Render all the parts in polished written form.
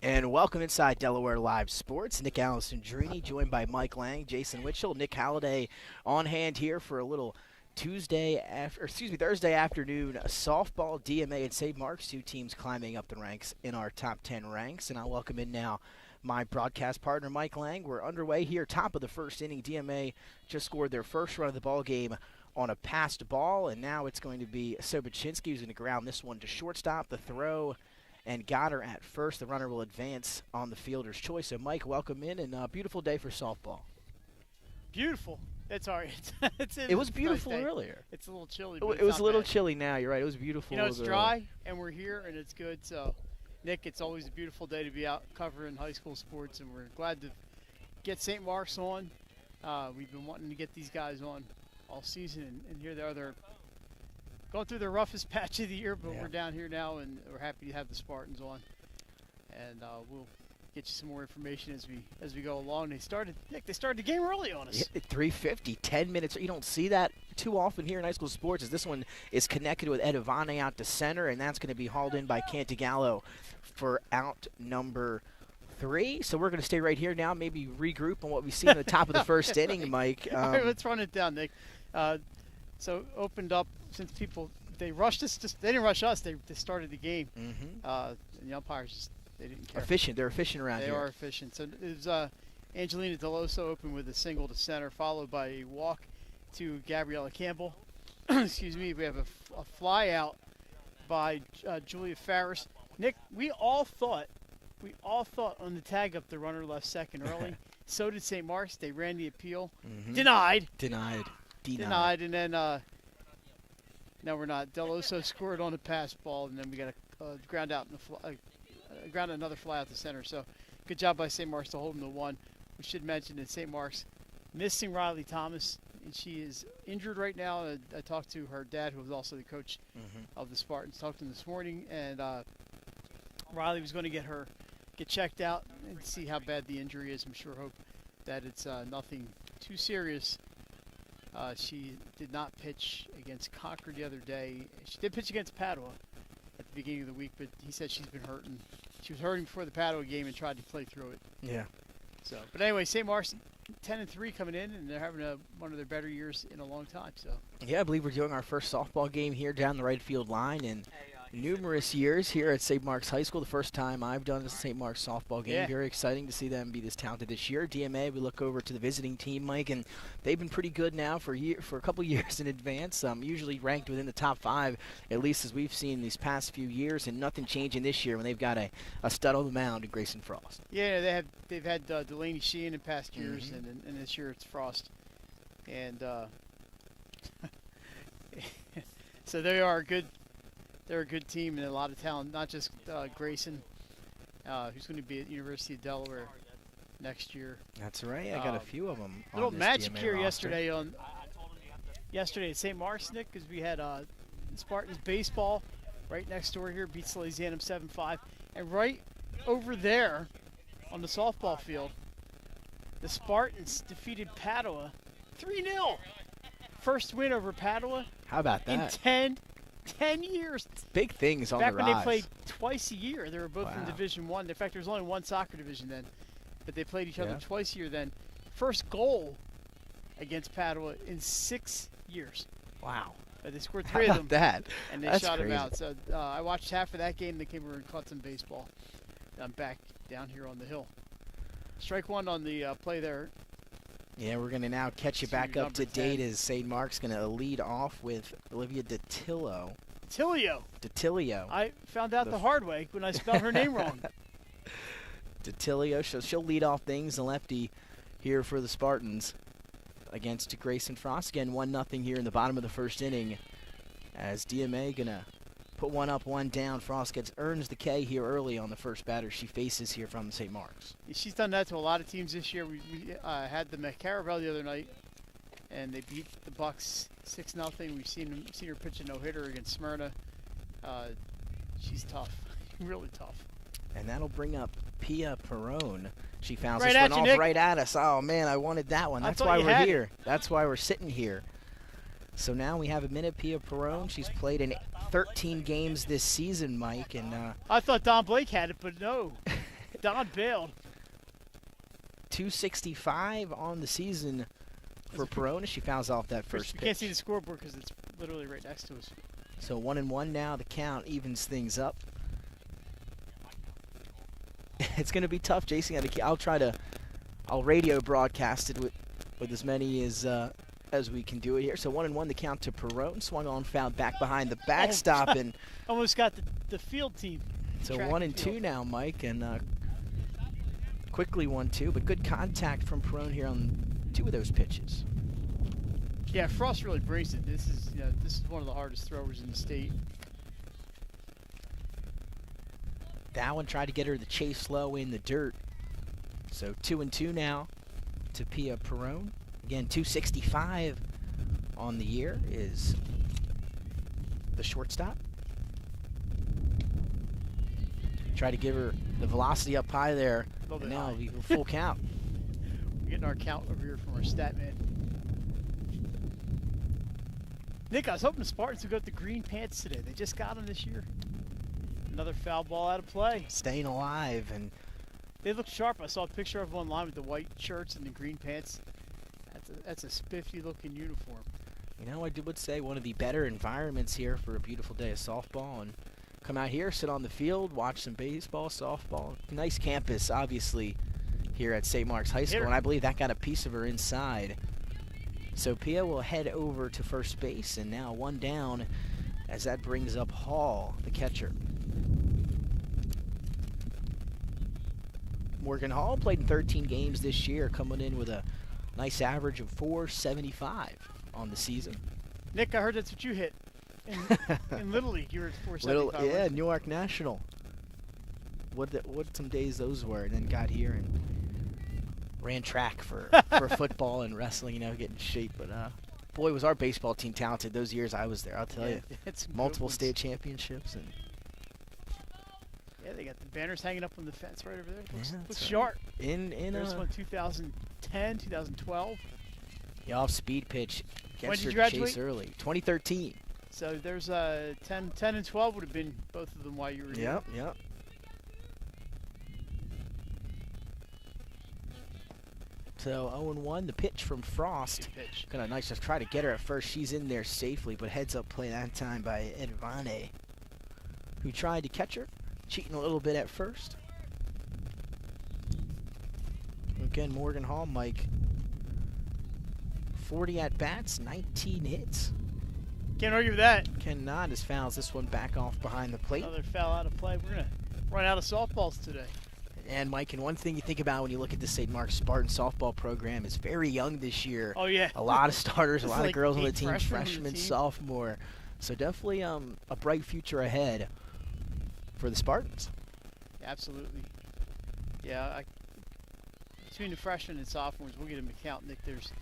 And welcome inside Delaware Live Sports. Nick Alessandrini joined by Mike Lang, Jason Witchell, Nick Halliday on hand here for a little Thursday afternoon softball. DMA and St. Mark's, two teams climbing up the ranks in our top 10 ranks. And I'll welcome in now my broadcast partner, Mike Lang. We're underway here, top of the first inning. DMA just scored their first run of the ball game on a passed ball, and now it's going to be Sobaczynski who's going to ground this one to shortstop. The throw and got her at first. The runner will advance on the fielder's choice. So, Mike, welcome in, and a beautiful day for softball. Beautiful. It's all right. It was beautiful earlier. It's a little chilly. It was a little chilly now. You're right. It was beautiful. You know, it's dry, and we're here, and it's good. So, Nick, it's always a beautiful day to be out covering high school sports, and we're glad to get St. Mark's on. We've been wanting to get these guys on all season, and here they are. They're going through the roughest patch of the year, but we're down here now, and we're happy to have the Spartans on. And we'll get you some more information as we go along. They started the game early on us. 3:50, 10 minutes. You don't see that too often here in high school sports, as this one is connected with Edivane out to center, and that's going to be hauled in by Cantagallo for out number 3. So we're going to stay right here now, maybe regroup on what we've seen at the top of the first inning, Mike. All right, let's run it down, Nick. So opened up, since they rushed us. They didn't rush us. They started the game. And the umpires they didn't care. Efficient. They're efficient around here. They are efficient. So it was Angelina Deloso opened with a single to center, followed by a walk to Gabriella Campbell. Excuse me. We have a fly out by Julia Farris. Nick, we all thought on the tag up the runner left second early. So did St. Mark's. They ran the appeal. Denied. And then no, we're not. Deloso scored on a pass ball, and then we got a ground out in the ground another fly out the center. So good job by St. Mark's to hold them to 1. We should mention that St. Mark's missing Riley Thomas, and she is injured right now. I talked to her dad, who was also the coach of the Spartans. Talked to him this morning, and Riley was going to get checked out and see how bad the injury is. I'm sure hope that it's nothing too serious. She did not pitch against Concord the other day. She did pitch against Padua at the beginning of the week, but he said she's been hurting. She was hurting before the Padua game and tried to play through it. Yeah. So, but anyway, St. Mark's 10-3 coming in, and they're having one of their better years in a long time. So. Yeah, I believe we're doing our first softball game here down the right field line in numerous years here at St. Mark's High School. The first time I've done a St. Mark's softball game. Yeah. Very exciting to see them be this talented this year. DMA, we look over to the visiting team, Mike, and they've been pretty good now for a couple years in advance. Usually ranked within the top 5, at least as we've seen these past few years, and nothing changing this year when they've got a stud on the mound in Grayson Frost. Yeah, they've had Delaney Sheehan in past years, and this year it's Frost, and so they are good. They're a good team and a lot of talent, not just Grayson, who's going to be at the University of Delaware next year. That's right. I got a few of them. Little magic DMA here roster. yesterday at St. Mark's, Nick, because we had Spartans baseball right next door here, beat Salesianum 7-5. And right over there on the softball field, the Spartans defeated Padua 3-0. First win over Padua. How about that? In 10 years. Big things on the rise. Back when they played twice a year. They were both in Division I. In fact, there was only one soccer division then. But they played each other twice a year then. First goal against Padua in 6 years. Wow. They scored 3 of them. That? And they shot them out. So I watched half of that game. They came over and caught some baseball. I'm back down here on the hill. Strike 1 on the play there. Yeah, we're going to now catch you back up to date as St. Mark's going to lead off with Olivia Detilio. Detilio. I found out the hard way when I spelled her name wrong. Detilio. So she'll lead off things, the lefty here for the Spartans against Grayson Frost. Again, 1-0 here in the bottom of the first inning as DMA going to put one up, one down. Frost earns the K here early on the first batter she faces here from St. Mark's. Yeah, she's done that to a lot of teams this year. We had them at Caravel the other night, and they beat the Bucks 6-0. We've seen her pitch a no-hitter against Smyrna. She's tough, really tough. And that'll bring up Pia Perone. She fouls right this one off Nick. right at us. Oh, man, I wanted that one. That's why we're here. That's why we're sitting here. So now we have a minute. Pia Perone. She's played in 13 games this season, Mike. And I thought Don Blake had it, but no. Don bailed. 265 on the season for Perone as she fouls off that first You pitch. can't see the scoreboard because it's literally right next to us. So 1-1 now. The count evens things up. It's going to be tough, Jason. I'll radio broadcast it with as many as we can do it here. So 1-1 the count to Perone. Swung on, fouled back behind the backstop, and almost got the field team. so 1-2 now, Mike, and quickly 1-2, but good contact from Perone here on 2 of those pitches. Yeah, Frost really brings it. This is one of the hardest throwers in the state. That one tried to get her the chase low in the dirt. So 2-2 now to Pia Perone. Again, 265 on the year is the shortstop. Try to give her the velocity up high there. And now it'll be a full count. We're getting our count over here from our stat man. Nick, I was hoping the Spartans would go with the green pants today. They just got them this year. Another foul ball out of play. Staying alive, and they look sharp. I saw a picture of them online with the white shirts and the green pants. That's a spiffy-looking uniform. you know, I would say one of the better environments here for a beautiful day of softball. And come out here, sit on the field, watch some baseball, softball. Nice campus, obviously, here at St. Mark's High School, and I believe that got a piece of her inside. So Pia will head over to first base, and now 1 down as that brings up Hall, the catcher. Morgan Hall played in 13 games this year, coming in with a nice average of .475 on the season. Nick, I heard that's what you hit in Little League. You were at .475. Yeah, Newark National. What some days those were, and then got here and ran track for football and wrestling, you know, get in shape. But boy, was our baseball team talented those years I was there. I'll tell you, multiple state championships, and yeah, they got the banners hanging up on the fence right over there. Looks right. sharp. There's one 2010, 2012. The off-speed pitch When gets did her you to graduate? chase early. 2013. So there's 10 and 12 would have been both of them while you were here. Yep. So 0-1, the pitch from Frost. Good pitch. Kind of nice to try to get her at first. She's in there safely, but heads up play that time by Edvane, who tried to catch her, cheating a little bit at first. Again, Morgan Hall, Mike, 40 at-bats, 19 hits. Can't argue with that. Cannot as fouls this one back off behind the plate. Another foul out of play. We're going to run out of softballs today. And, Mike, and one thing you think about when you look at the St. Mark's Spartan softball program is very young this year. Oh, yeah. A lot of starters, a lot of girls on the team, freshmen, sophomore. So definitely a bright future ahead for the Spartans. Absolutely. Yeah, between the freshmen and sophomores, we'll get them to count, Nick. There's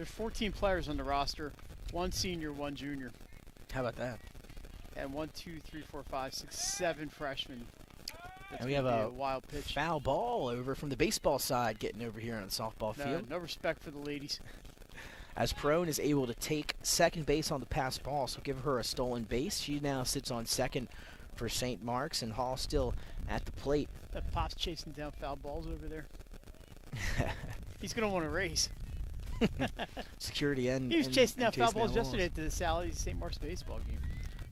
14 players on the roster, 1 senior, 1 junior. How about that? And 1, 2, 3, 4, 5, 6, 7 freshmen. And we have a wild pitch. Foul ball over from the baseball side getting over here on the softball field. No respect for the ladies. As Perone is able to take second base on the pass ball, so give her a stolen base. She now sits on second for St. Mark's, and Hall still at the plate. That Pop's chasing down foul balls over there. He's going to want to race. Security and he was chasing down foul balls balls yesterday at the Sally's St. Mark's baseball game.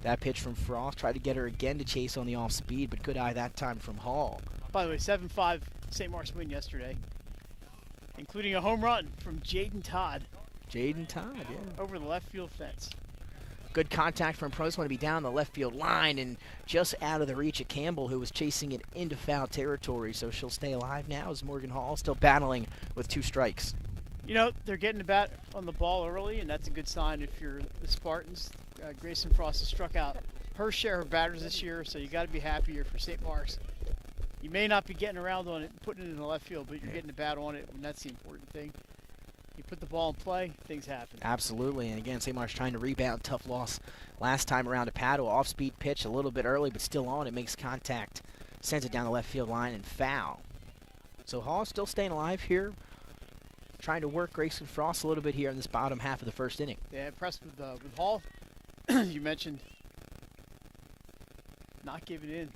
That pitch from Frost tried to get her again to chase on the off speed, but good eye that time from Hall. By the way, 7-5 St. Mark's win yesterday, including a home run from Jaden Todd. Jaden Todd, yeah. Over the left field fence. Good contact from Perone. Want to be down the left field line and just out of the reach of Campbell, who was chasing it into foul territory. So she'll stay alive now as Morgan Hall still battling with 2 strikes. You know, they're getting the bat on the ball early, and that's a good sign if you're the Spartans. Grayson Frost has struck out her share of batters this year, so you got to be happier for St. Mark's. You may not be getting around on it and putting it in the left field, but you're getting the bat on it, and that's the important thing. You put the ball in play, things happen. Absolutely, and again, St. Mark's trying to rebound. Tough loss last time around to Paddle. Off-speed pitch a little bit early, but still on. It makes contact, sends it down the left field line, and foul. So Hall still staying alive here, trying to work Grayson Frost a little bit here in this bottom half of the first inning. Yeah, impressed with Hall. You mentioned not giving in.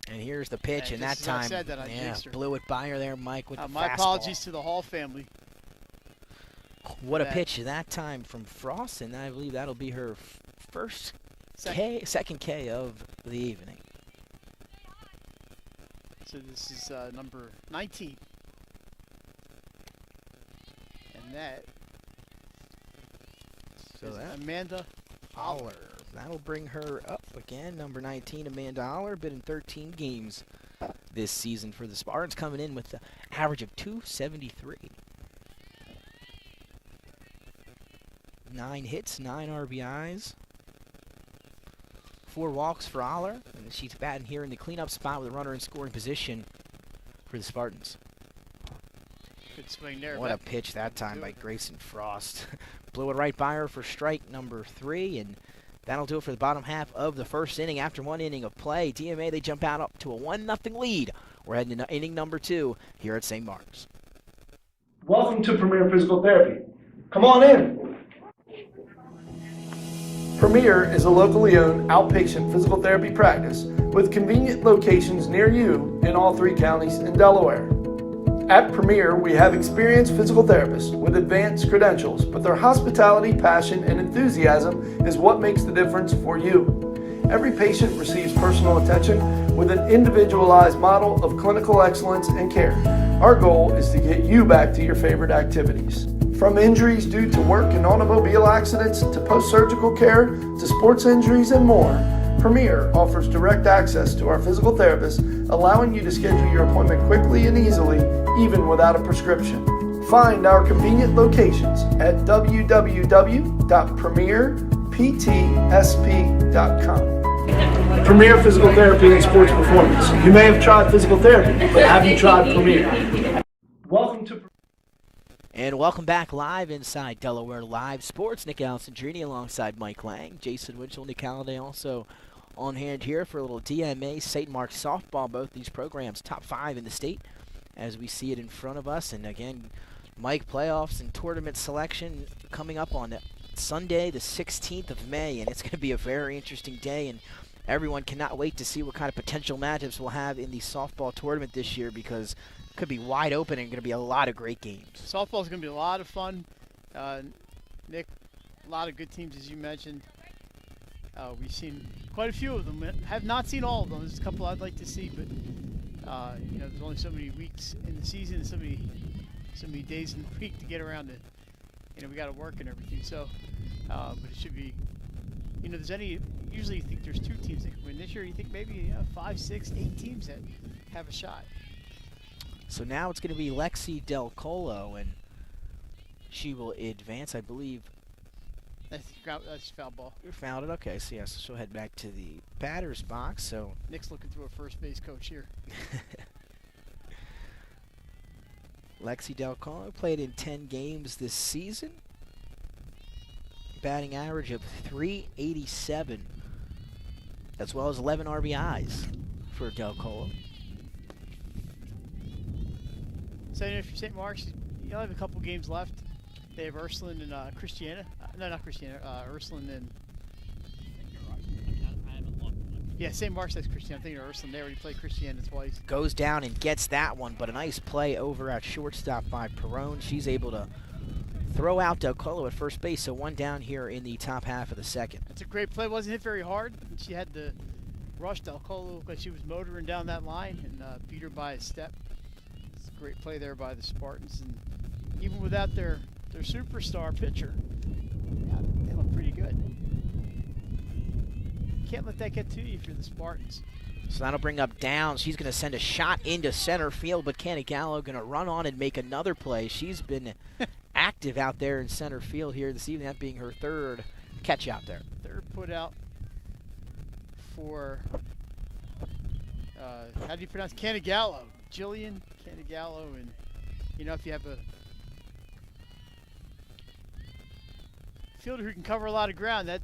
And here's the pitch, and that just as I time, said that, I jinxed her. blew it by her there, Mike, with the my fastball. apologies to the Hall family. What a pitch that time from Frost, and I believe that'll be her second K of the evening. So this is number 19. And that is Amanda Aller. That'll bring her up again. Number 19, Amanda Aller, been in 13 games this season for the Spartans, coming in with an average of 273. 9 hits, 9 RBIs, 4 walks for Aller, and she's batting here in the cleanup spot with a runner in scoring position for the Spartans. Good swing there. What a pitch that time by Grayson Frost. Blew it right by her for strike number 3, and that'll do it for the bottom half of the first inning. After 1 inning of play, DMA, they jump out up to a 1-0 lead. We're heading to inning number 2 here at St. Mark's. Welcome to Premier Physical Therapy. Come on in. Premier is a locally owned outpatient physical therapy practice with convenient locations near you in all 3 counties in Delaware. At Premier, we have experienced physical therapists with advanced credentials, but their hospitality, passion, and enthusiasm is what makes the difference for you. Every patient receives personal attention with an individualized model of clinical excellence and care. Our goal is to get you back to your favorite activities. From injuries due to work and automobile accidents to post-surgical care to sports injuries and more, Premier offers direct access to our physical therapists, allowing you to schedule your appointment quickly and easily, even without a prescription. Find our convenient locations at www.premierptsp.com. Premier Physical Therapy and Sports Performance. You may have tried physical therapy, but have you tried Premier? Welcome to And welcome back live inside Delaware Live Sports. Nick Alessandrini alongside Mike Lang. Jason Winchell, Nick Halliday also on hand here for a little DMA St. Mark's softball. Both these programs top 5 in the state as we see it in front of us. And again, Mike, playoffs and tournament selection coming up on Sunday the 16th of May. And it's going to be a very interesting day. And everyone cannot wait to see what kind of potential matchups we'll have in the softball tournament this year, because could be wide open and going to be a lot of great games. Softball is going to be a lot of fun. Nick, a lot of good teams, as you mentioned. We've seen quite a few of them. Have not seen all of them. There's a couple I'd like to see, but there's only so many weeks in the season, and so many days in the week to get around it. We got to work and everything. So, but it should be. Usually you think there's 2 teams that can win. This year you think maybe 5, 6, 8 teams that have a shot. So now it's going to be Lexi Del Colo, and she will advance, I believe. That's foul ball. You fouled it? Okay, so yes, she'll head back to the batter's box. So Nick's looking through a first base coach here. Lexi Del Colo played in 10 games this season. Batting average of .387, as well as 11 RBIs for Del Colo. So for St. Mark's, you have a couple games left. They have Ursuline and Christiana. No, not Christiana. Ursuline and... Yeah, St. Mark's has Christiana. I'm thinking of Ursuline. They already played Christiana twice. Goes down and gets that one, but a nice play over at shortstop by Perone. She's able to throw out Del Colo at first base, so 1 down here in the top half of the second. That's a great play. Wasn't hit very hard. She had to rush Del Colo because she was motoring down that line and beat her by a step. Great play there by the Spartans, and even without their superstar pitcher, they look pretty good. Can't let that get to you if you're the Spartans. So that'll bring up Downs. She's going to send a shot into center field, but Candy Gallo going to run on and make another play. She's been active out there in center field here this evening, that being her 3rd catch out there. 3rd put out for, how do you pronounce Candy Gallo? Jillian Canigallo, and if you have a fielder who can cover a lot of ground, that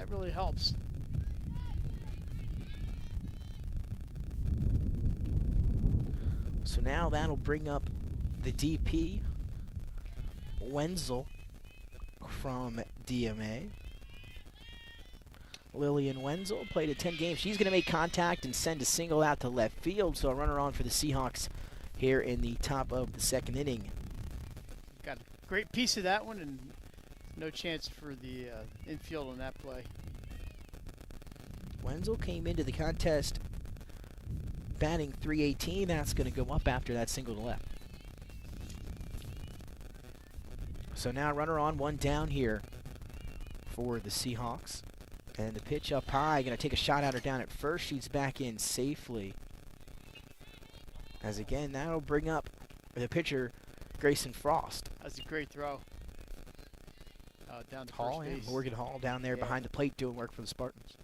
really helps. So now that'll bring up the DP, Wenzel from DMA. Lillian Wenzel played at 10 games. She's going to make contact and send a single out to left field, so a runner on for the Seahawks here in the top of the second inning. Got a great piece of that one, and no chance for the infield on that play. Wenzel came into the contest batting .318. That's going to go up after that single to left. So now runner on, one down here for the Seahawks. And the pitch up high, going to take a shot at her down at first. She's back in safely. As again, that'll bring up the pitcher, Grayson Frost. That's a great throw. Down to Hall, first base. Morgan Hall down there behind the plate doing work for the Spartans.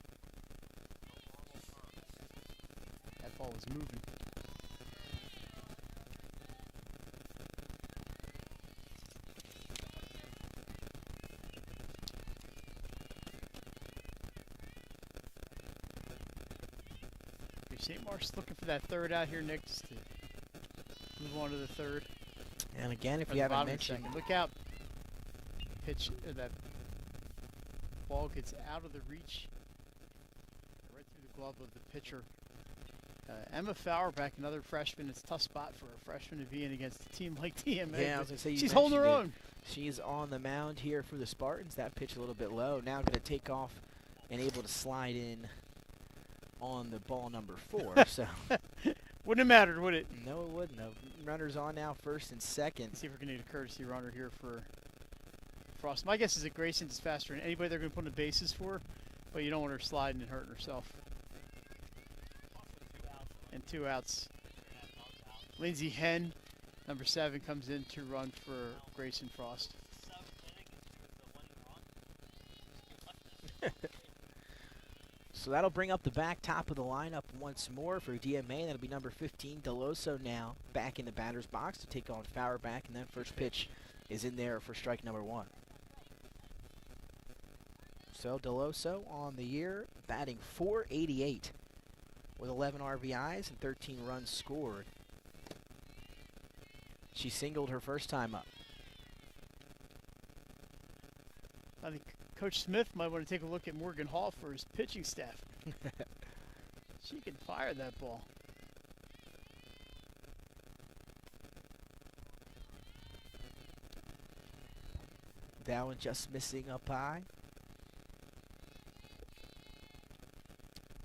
That ball was moving. St. Mark's looking for that third out here, Nick, just to move on to the third. And again, if you haven't mentioned, look out. Pitch, that ball gets out of the reach, right through the glove of the pitcher. Emma Fauerbeck, another freshman. It's a tough spot for a freshman to be in against a team like DMA. Yeah, I was going to say, she's holding her own. She's on the mound here for the Spartans. That pitch a little bit low. Now going to take off and able to slide in on the ball number 4. So wouldn't have mattered, would it? No, it wouldn't have. Runners on now, first and second. Let's see if we're going to need a courtesy runner here for Frost. My guess is that Grayson's is faster than anybody they're going to put on the bases for, but you don't want her sliding and hurting herself. And 2 outs. Lindsay Henn, number 7, comes in to run for Grayson Frost. So that'll bring up the back top of the lineup once more for DMA. That'll be number 15, Deloso, now back in the batter's box to take on Fauerbeck, and that first pitch is in there for strike number 1. So Deloso on the year, batting .488 with 11 RBIs and 13 runs scored. She singled her first time up. I think Coach Smith might want to take a look at Morgan Hall for his pitching staff. She can fire that ball. That one just missing up high.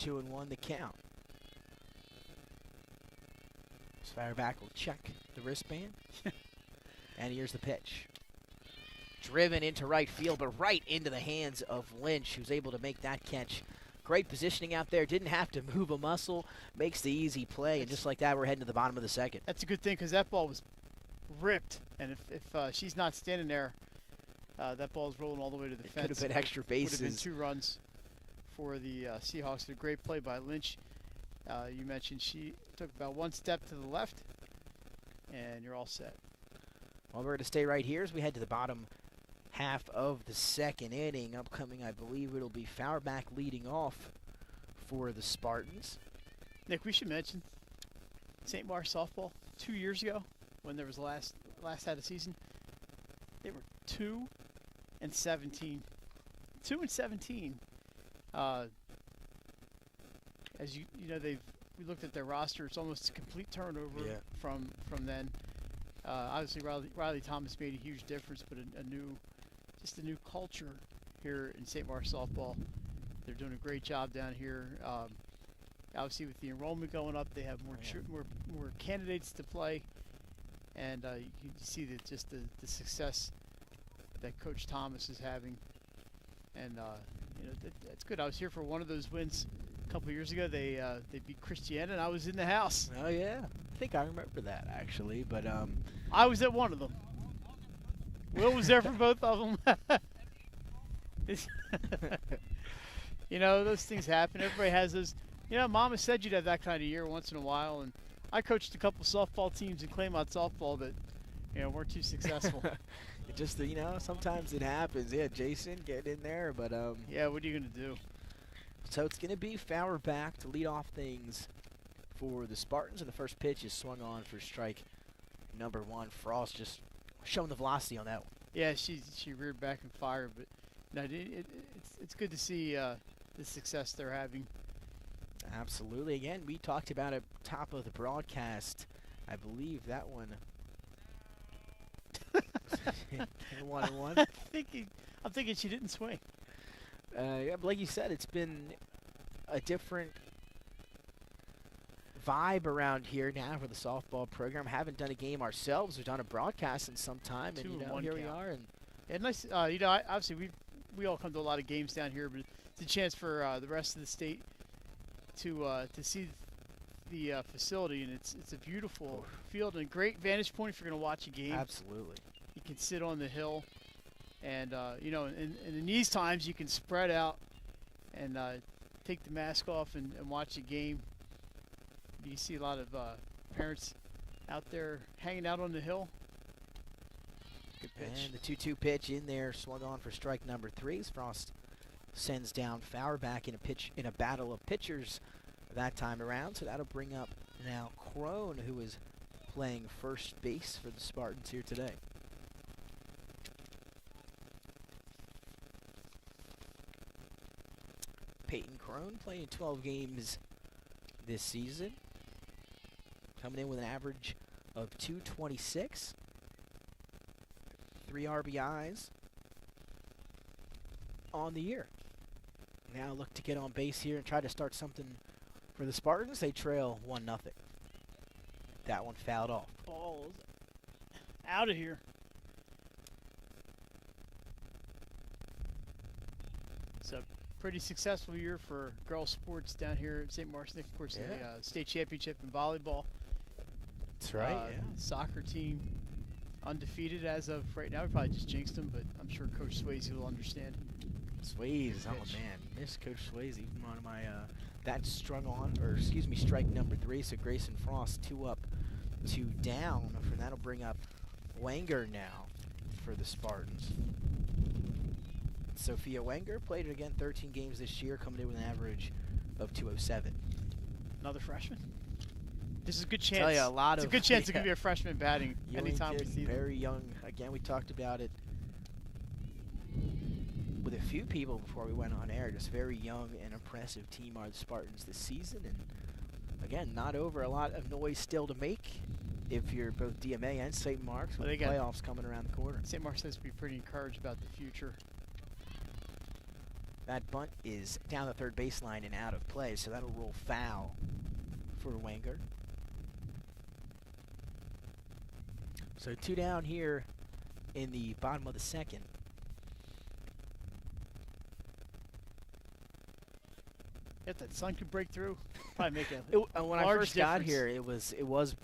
2-1 the count. Fauerbeck will check the wristband. And here's the pitch. Driven into right field, but right into the hands of Lynch, who's able to make that catch. Great positioning out there. Didn't have to move a muscle. Makes the easy play, and just like that, we're heading to the bottom of the second. That's a good thing because that ball was ripped, and if she's not standing there, that ball's rolling all the way to the fence. Could have been extra bases. Would have been 2 runs for the Seahawks. A great play by Lynch. You mentioned she took about 1 step to the left, and you're all set. Well, we're going to stay right here as we head to the bottom half of the second inning. Upcoming, I believe it'll be Fauerbeck leading off for the Spartans. Nick, we should mention St. Mark's softball 2 years ago when there was the last out of season. They were 2-17. 2-17. As you know, we looked at their roster. It's almost a complete turnover from then. Obviously, Riley Thomas made a huge difference, but a new culture here in St. Mark's softball. They're doing a great job down here. Obviously, with the enrollment going up, they have more candidates to play, and you can see that just the success that Coach Thomas is having, and that's good. I was here for one of those wins a couple of years ago. They beat Christiana, and I was in the house. Oh yeah, I think I remember that actually, but I was at one of them. Will was there for both of them. Those things happen. Everybody has those. Mama said you'd have that kind of year once in a while, and I coached a couple softball teams in Claymont softball that, weren't too successful. It just, sometimes it happens. Yeah, Jason, get in there, but yeah, what are you gonna do? So it's gonna be Fauerbeck to lead off things for the Spartans, and the first pitch is swung on for strike number 1. Frost just showing the velocity on that one. Yeah, she reared back and fired, but no, it's good to see the the success they're having. Absolutely. Again, we talked about it top of the broadcast. I believe that one. 1-1. I'm thinking she didn't swing. Yeah, but like you said, it's been a different vibe around here now for the softball program. Haven't done a game ourselves. We've done a broadcast in some time, and here we are. And yeah, nice. Obviously we all come to a lot of games down here, but it's a chance for the rest of the state to see the facility, and it's a beautiful field and a great vantage point if you're going to watch a game. Absolutely. You can sit on the hill, and in these times you can spread out and take the mask off and watch a game. You see a lot of parents out there hanging out on the hill. Good pitch. And the 2-2 pitch in there, swung on for strike number 3 as Frost sends down Fauerbach in a battle of pitchers that time around. So that'll bring up now Crone, who is playing first base for the Spartans here today. Peyton Crone playing 12 games this season, coming in with an average of .226, 3 RBIs on the year. Now look to get on base here and try to start something for the Spartans. They trail 1-0. That one fouled off. Ball's out of here. It's a pretty successful year for girls sports down here at St. Mark's. Of course, the state championship in volleyball. That's right, yeah. Soccer team undefeated as of right now. We probably just jinxed them, but I'm sure Coach Swayze will understand. Swayze, oh man, miss Coach Swayze. One of my that strike number 3. So Grayson Frost 2 up, 2 down. For that'll bring up Wenger now for the Spartans. Sophia Wenger played again 13 games this year, coming in with an average of .207. Another freshman. This is a good chance. Tell you, it's a good chance it could be a freshman batting anytime we see them. Very young. Again, we talked about it with a few people before we went on air. Just very young and impressive team are the Spartans this season. And again, not over a lot of noise still to make if you're both DMA and St. Mark's with the playoffs coming around the corner. St. Mark's has to be pretty encouraged about the future. That bunt is down the third baseline and out of play, so that'll roll foul for Wenger. So 2 down here in the bottom of the second. If that sun could break through, probably make a when I first got here, it was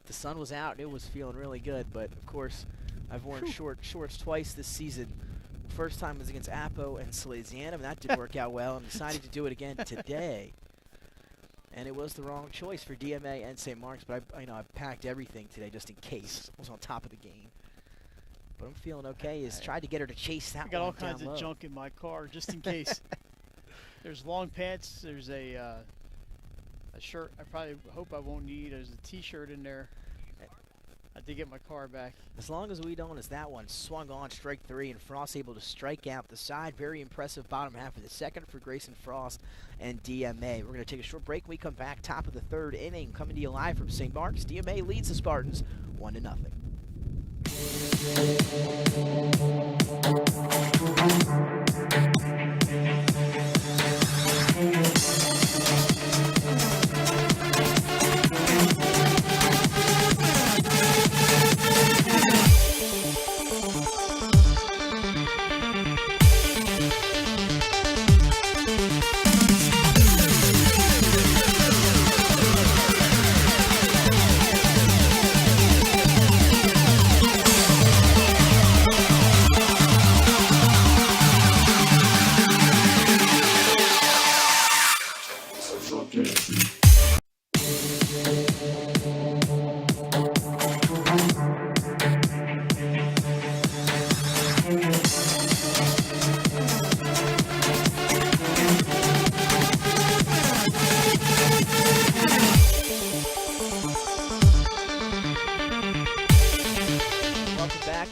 the sun was out and it was feeling really good. But of course, I've worn shorts twice this season. First time was against Apo and Salesianum, and that didn't work out well. And decided to do it again today. And it was the wrong choice for DMA and St. Mark's, but I packed everything today just in case. I was on top of the game. But I'm feeling okay. Tried to get her to chase that one down low. I got all kinds of junk in my car just in case. There's long pants. There's a shirt I probably hope I won't need. There's a T-shirt in there. I did get my car back. As long as we don't, as that one swung on strike 3, and Frost able to strike out the side. Very impressive bottom half of the second for Grayson Frost and DMA. We're going to take a short break. When we come back, top of the 3rd inning, coming to you live from St. Mark's. DMA leads the Spartans 1-0.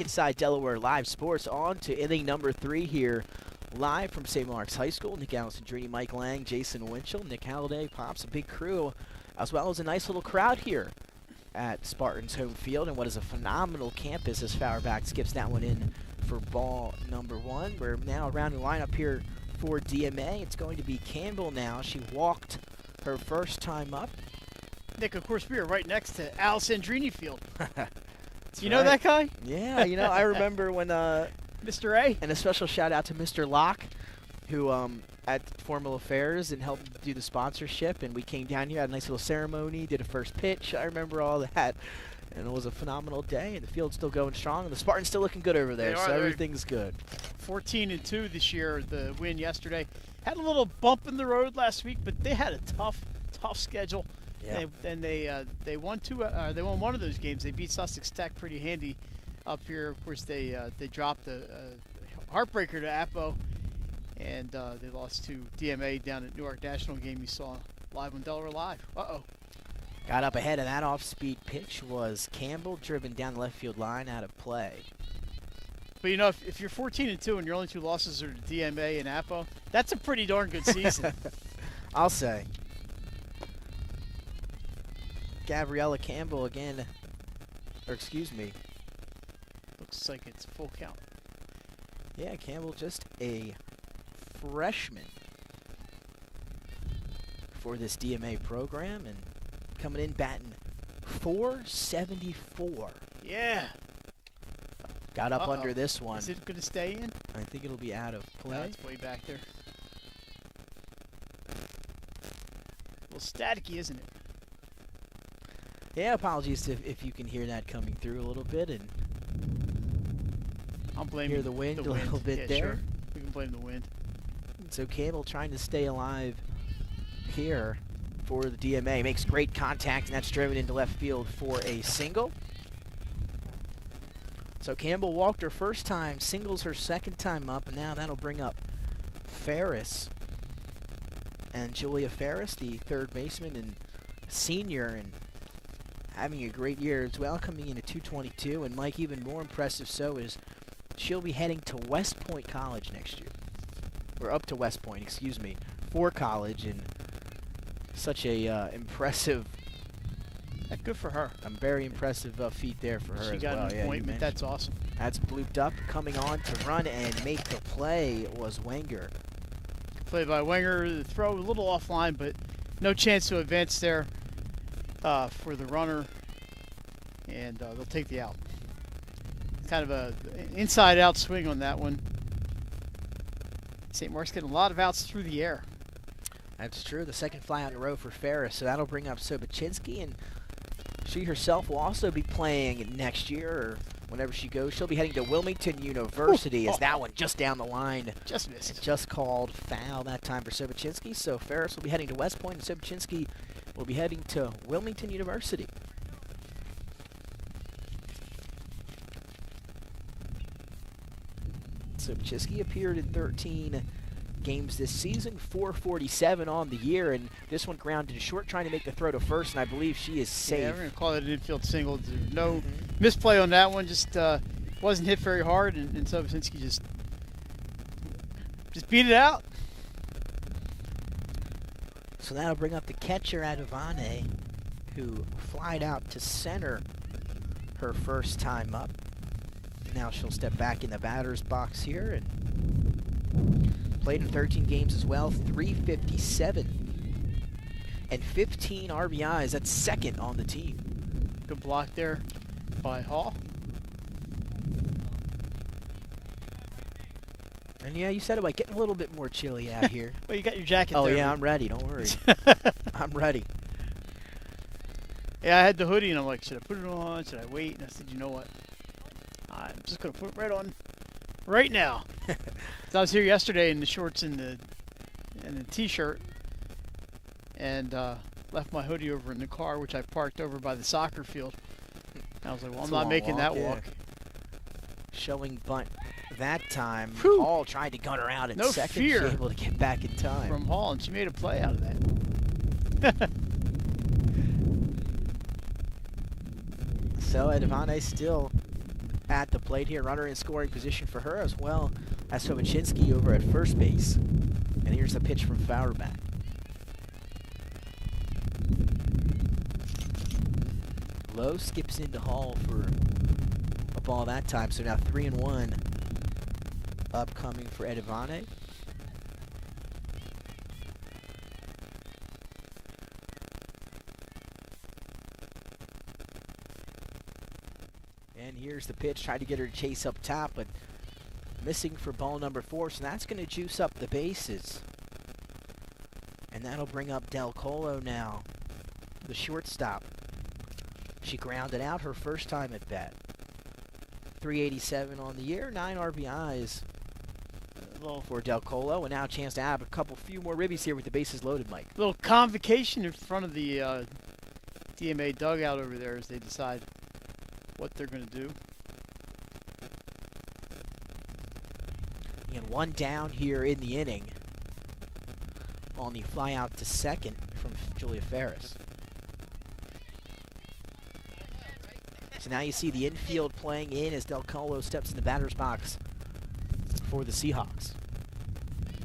Inside Delaware Live Sports, on to inning number 3 here live from St. Mark's High School. Nick Alessandrini, Mike Lang, Jason Winchell, Nick Halliday, Pops, a big crew, as well as a nice little crowd here at Spartan's home field, and what is a phenomenal campus as Fauerbach skips that one in for ball number 1. We're now around the lineup here for DMA. It's going to be Campbell now. She walked her first time up. Nick, of course, we are right next to Alessandrini Field. You know right. that guy? Yeah, I remember when Mr. A? and a special shout out to Mr. Locke, who at Formal Affairs and helped do the sponsorship, and we came down here, had a nice little ceremony, did a first pitch. I remember all that, and it was a phenomenal day, and the field's still going strong, and the Spartans still looking good over there, so everything's good. 14-2 this year, the win yesterday. Had a little bump in the road last week, but they had a tough schedule. Yeah. They won they won one of those games. They beat Sussex Tech pretty handy up here. Of course, they dropped a heartbreaker to Apo, and they lost to DMA down at Newark National game. You saw live on Delaware Live. Got up ahead of that off-speed pitch was Campbell, driven down the left field line out of play. But if you're 14-2 and your only 2 losses are to DMA and Apo, that's a pretty darn good season. I'll say. Gabriella Campbell again, or excuse me. Looks like it's full count. Yeah, Campbell just a freshman for this DMA program, and coming in batting .474. Yeah. Got up under this one. Is it going to stay in? I think it'll be out of play. No, it's way back there. A little staticky, isn't it? Yeah, apologies if you can hear that coming through a little bit, and I'm blaming hear the wind a little bit there. Sure. We can blame the wind. So Campbell trying to stay alive here for the DMA. Makes great contact, and that's driven into left field for a single. So Campbell walked her first time, singles her second time up, and now that'll bring up Ferris. And Julia Ferris, the third baseman and senior, and having a great year as well, coming in at .222. And Mike, even more impressive so is she'll be heading to West Point College next year. Or up to West Point, excuse me, for college, and such a impressive. Good for her. A very impressive feat there for her as well. She got an appointment. That's awesome. That's blooped up. Coming on to run and make the play was Wenger. Play by Wenger. The throw a little offline, but no chance to advance there for the runner, and they'll take the out. Kind of an inside-out swing on that one. St. Mark's getting a lot of outs through the air. That's true. The second fly out in a row for Ferris, so that'll bring up Sobachinsky, and she herself will also be playing next year, or whenever she goes. She'll be heading to Wilmington University. As that one just down the line. Just missed. Just called foul that time for Sobachinsky. So Ferris will be heading to West Point, and Sobachinsky will be heading to Wilmington University. Sobachinsky appeared in 13 games this season, .447 on the year, and this one grounded to short, trying to make the throw to first, and I believe she is safe. Yeah, we're going to call it an infield single. There's no misplay on that one. Just wasn't hit very hard, and Sobachinsky just beat it out. So that'll bring up the catcher, Adivane, who flied out to center her first time up. Now she'll step back in the batter's box here, and played in 13 games as well, .357 and 15 RBIs. That's second on the team. Good block there by Hall. And yeah, you said it, like getting a little bit more chilly out here. Well, you got your jacket Oh there. yeah, I'm ready. Don't worry. I'm ready. Yeah, I had the hoodie, and I'm like, should I put it on? Should I wait? And I said, you know what? I'm just going to put it right on right now. So I was here yesterday in the shorts and the T-shirt, and left my hoodie over in the car, which I parked over by the soccer field. And I was like, well, I'm not making that walk. Showing bunt that time. Whew. Hall tried to gun her out at No second. fear. She was able to get back in time. From Hall, and she made a play out of that. So Adivane still at the plate here. Runner in scoring position for her as well That's Sobaczynski over at first base. And here's the pitch from Fauerbach. Lowe skips into Hall for a ball that time, so now 3-1 upcoming for Edivane. And here's the pitch, tried to get her to chase up top, but missing for ball number 4, so that's going to juice up the bases. And that'll bring up Del Colo now, the shortstop. She grounded out her first time at bat. 387 on the year, 9 RBIs for Del Colo, and now a chance to add a few more ribbies here with the bases loaded, Mike. Little convocation in front of the DMA dugout over there as they decide what they're going to do. And one down here in the inning on the fly out to second from Julia Ferris. So now you see the infield playing in as Del Colo steps in the batter's box for the Seahawks.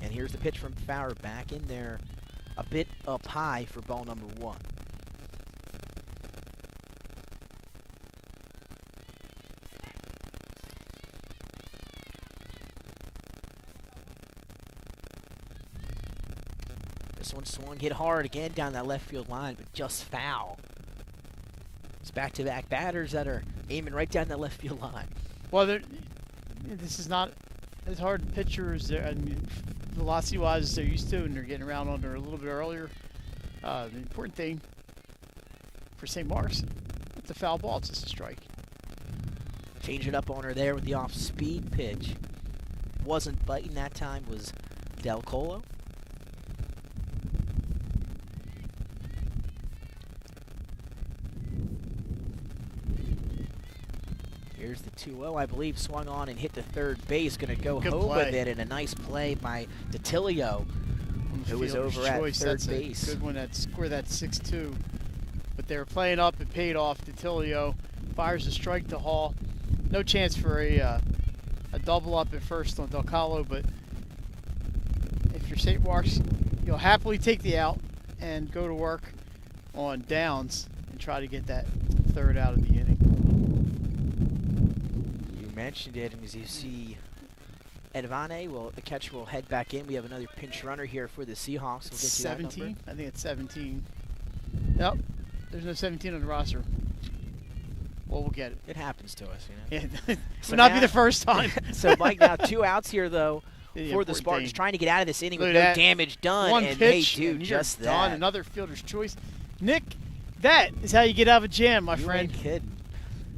And here's the pitch from Fauerbach in there a bit up high for ball number 1. This one swung, hit hard again down that left field line, but just foul. It's back-to-back batters that are aiming right down that left field line. Well, this is not as hard pitchers. I mean, velocity-wise as they're used to, and they're getting around on there a little bit earlier. The important thing for St. Mark's, it's a foul ball. It's just a strike. Change it up on her there with the off-speed pitch. Wasn't biting that time, was Del Colo. Here's the 2-0, I believe, swung on and hit the third base. Going to go home with it, and a nice play by DiTilio, who was over at third base. Good one that scored that 6-2. But they were playing up, it paid off. DiTilio fires a strike to Hall. No chance for a double up at first on Del Colo, but if you're St. Mark's, you'll happily take the out and go to work on downs and try to get that third out of the inning. Mentioned it, and as you see, Edivane, the catcher will head back in. We have another pinch runner here for the Seahawks. We'll get you 17? That number. I think it's 17. Nope, there's no 17 on the roster. Well, we'll get it. It happens to us, you know. Yeah, So would not now, be the first time. So, Mike, now 2 outs here, though, The for the Spartans, thing. trying to get out of this inning Look with no at that. damage done. One and pitch, hey, dude, and you're just done. that. Another fielder's choice. Nick, that is how you get out of a jam, my You friend. ain't kidding.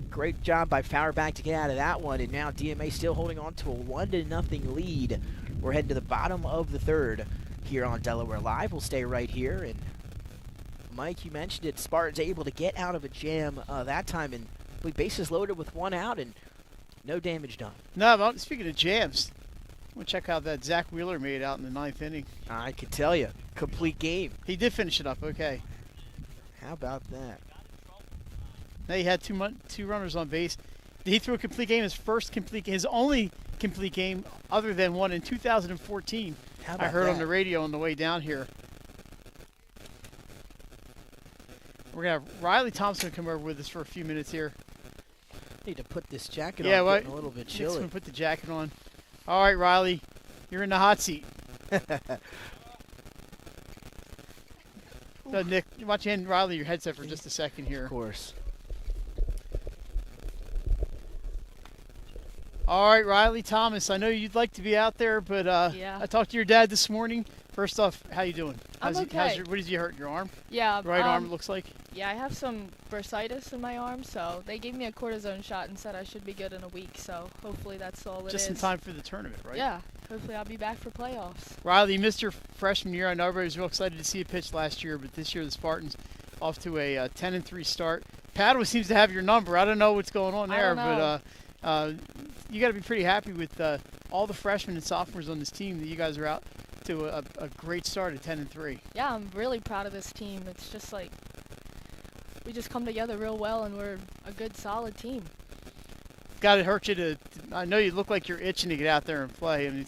Great job by Fauerbach to get out of that one, and now DMA still holding on to a 1-0 lead. We're heading to the bottom of the third here on Delaware Live. We'll stay right here, and Mike, you mentioned it. Spartans able to get out of a jam that time, and we bases loaded with 1 out and no damage done. No, but speaking of jams, I'm going to check out that Zach Wheeler made out in the 9th inning. I can tell you, complete game. He did finish it up, okay. How about that? Now he had 2 runners on base. He threw a complete game, his only complete game other than one in 2014. How about I heard that? on the radio on the way down here. We're going to have Riley Thompson come over with us for a few minutes here. Need to put this jacket Yeah, on, well, getting a little bit Nick's chilly. going to put the jacket on. All right, Riley, you're in the hot seat. So, Nick, watch hand Riley your headset for just a second here. Of course. All right, Riley Thomas, I know you'd like to be out there, but Yeah. I talked to your dad this morning. First off, how you doing? I'm okay. What did you hurt? Your arm? Yeah. Right arm, it looks like? Yeah, I have some bursitis in my arm, so they gave me a cortisone shot and said I should be good in a week, so hopefully that's all it is. Just in time for the tournament, right? Yeah, hopefully I'll be back for playoffs. Riley, you missed your freshman year. I know everybody was real excited to see you pitch last year, but this year the Spartans off to a 10-3 start. Padua seems to have your number. I don't know what's going on I there, don't know. but you got to be pretty happy with all the freshmen and sophomores on this team that you guys are out to a great start at 10-3. Yeah, I'm really proud of this team. It's just like we just come together real well, and we're a good, solid team. got to hurt you to. I know you look like you're itching to get out there and play. I mean,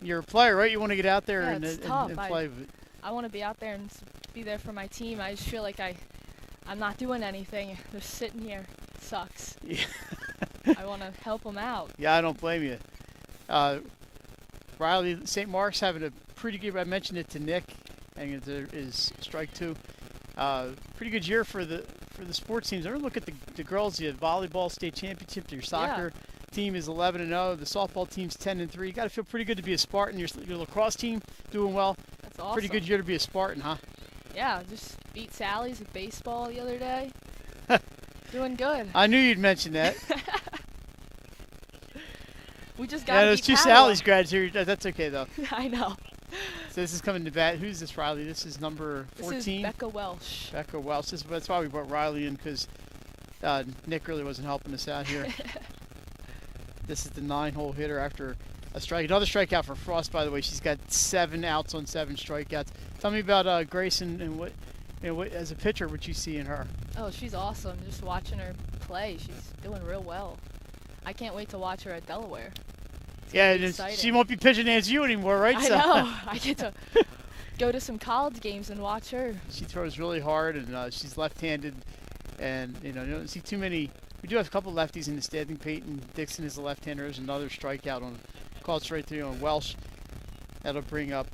you're a player, right? You want to get out there Yeah, and it's tough. play. But I want to be out there and be there for my team. I just feel like I'm not doing anything. Just sitting here. Sucks. Yeah. I want to help them out. Yeah, I don't blame you. Riley, St. Mark's having a pretty good. I mentioned it to Nick, and there is strike two. Pretty good year for the sports teams. I look at the girls. The volleyball state championship. Your soccer team is 11-0. The softball team's 10-3. You got to feel pretty good to be a Spartan. Your lacrosse team doing well. That's awesome. Pretty good year to be a Spartan, huh? Yeah, just beat Sally's at baseball the other day. Doing good. I knew you'd mention that. We just got there's two Sally's grads here. That's okay, though. I know. So this is coming to bat. Who's this, Riley? This is number 14? This is Becca Welsh. Becca Welsh. That's why we brought Riley in, because Nick really wasn't helping us out here. This is the 9-hole hitter after a strike. Another strikeout for Frost, by the way. She's got 7 outs on 7 strikeouts. Tell me about Grace and what as a pitcher, what you see in her. Oh, she's awesome. Just watching her play, she's doing real well. I can't wait to watch her at Delaware. Yeah, she won't be pitching against you anymore, right? I know. I get to go to some college games and watch her. She throws really hard, and she's left-handed, and you don't see too many. We do have a couple lefties in the standing. Peyton Dixon is a left-hander. There's another strikeout on called straight through on Welsh. That'll bring up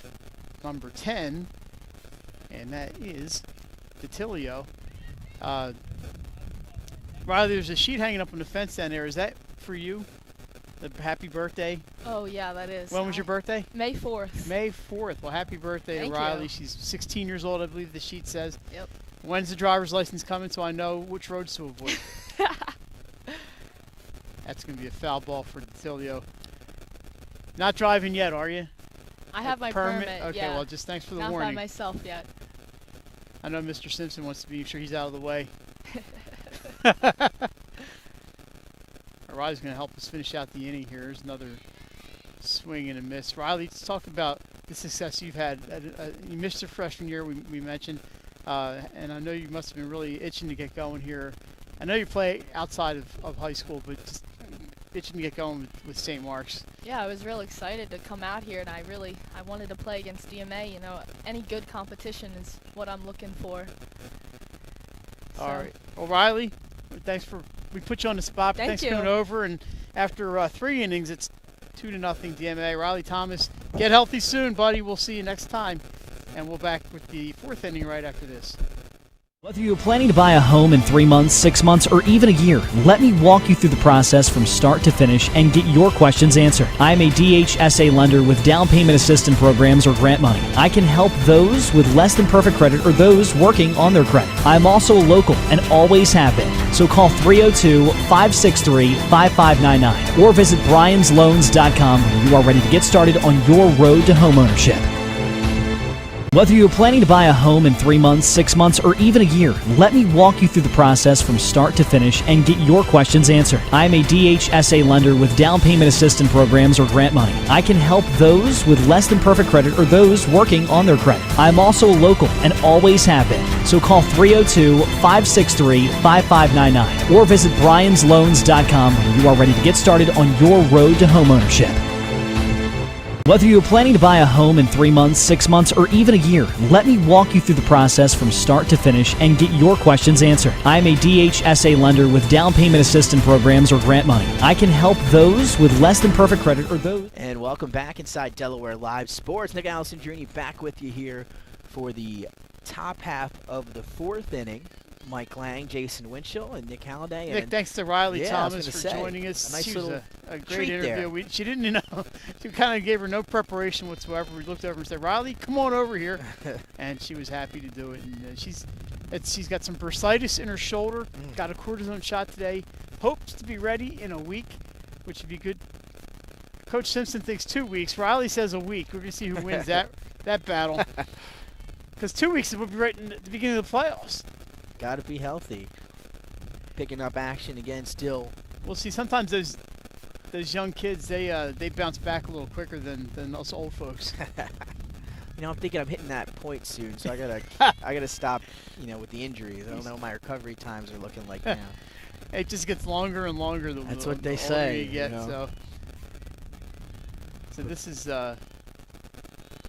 number 10, and that is Detilio. Riley, there's a sheet hanging up on the fence down there. Is that for you? The happy birthday? Oh, yeah, that is. When was your birthday? May 4th. May 4th. Well, happy birthday Thank to Riley. you. She's 16 years old, I believe the sheet says. Yep. When's the driver's license coming so I know which roads to avoid? That's going to be a foul ball for Detilio. Not driving yet, are you? I have my permit. Okay, yeah. well, just thanks for the Not warning. by myself yet. I know Mr. Simpson wants to be sure he's out of the way. Riley's going to help us finish out the inning here. Here's another swing and a miss. Riley, let's talk about the success you've had. You missed your freshman year, we mentioned, and I know you must have been really itching to get going here. I know you play outside of high school, but just itching to get going with St. Mark's. Yeah, I was real excited to come out here, and I wanted to play against DMA. You know, any good competition is what I'm looking for. All right. Well, Riley, we put you on the spot. But thanks for coming over. And after 3 innings, it's 2-0 DMA. Riley Thomas, get healthy soon, buddy. We'll see you next time. And we'll back with the 4th inning right after this. Whether you're planning to buy a home in 3 months, 6 months, or even a year, let me walk you through the process from start to finish and get your questions answered. I am a DHSA lender with down payment assistance programs or grant money. I can help those with less than perfect credit or those working on their credit. I'm also local and always have been. So call 302-563-5599 or visit bryans.loans.com when you are ready to get started on your road to homeownership. Whether you're planning to buy a home in 3 months, 6 months, or even a year, let me walk you through the process from start to finish and get your questions answered. I am a DHSA lender with down payment assistance programs or grant money. I can help those with less than perfect credit or those working on their credit. I'm also local and always have been. So call 302-563-5599 or visit bryans.loans.com when you are ready to get started on your road to homeownership. Whether you're planning to buy a home in 3 months, 6 months, or even a year, let me walk you through the process from start to finish and get your questions answered. I am a DHSA lender with down payment assistance programs or grant money. I can help those with less than perfect credit or those... And welcome back inside Delaware Live Sports. Nick Alessandrini back with you here for the top half of the 4th inning. Mike Lang, Jason Winchell, and Nick Halliday. Nick, thanks to Riley Thomas for say, joining us. Nice she was a great There. interview. She didn't, she kind of gave her no preparation whatsoever. We looked over and said, Riley, come on over here. And she was happy to do it. And she's got some bursitis in her shoulder, got a cortisone shot today, hopes to be ready in a week, which would be good. Coach Simpson thinks 2 weeks. Riley says a week. We're going to see who wins that battle. Because 2 weeks will be right in the beginning of the playoffs. Got to be healthy. Picking up action again still. We'll see. Sometimes those young kids, they bounce back a little quicker than us old folks. You know, I'm thinking I'm hitting that point soon, so I gotta stop. You know, with the injuries. I don't know what my recovery times are looking like now. It just gets longer and longer. That's what they older say, you get, you know. So this is The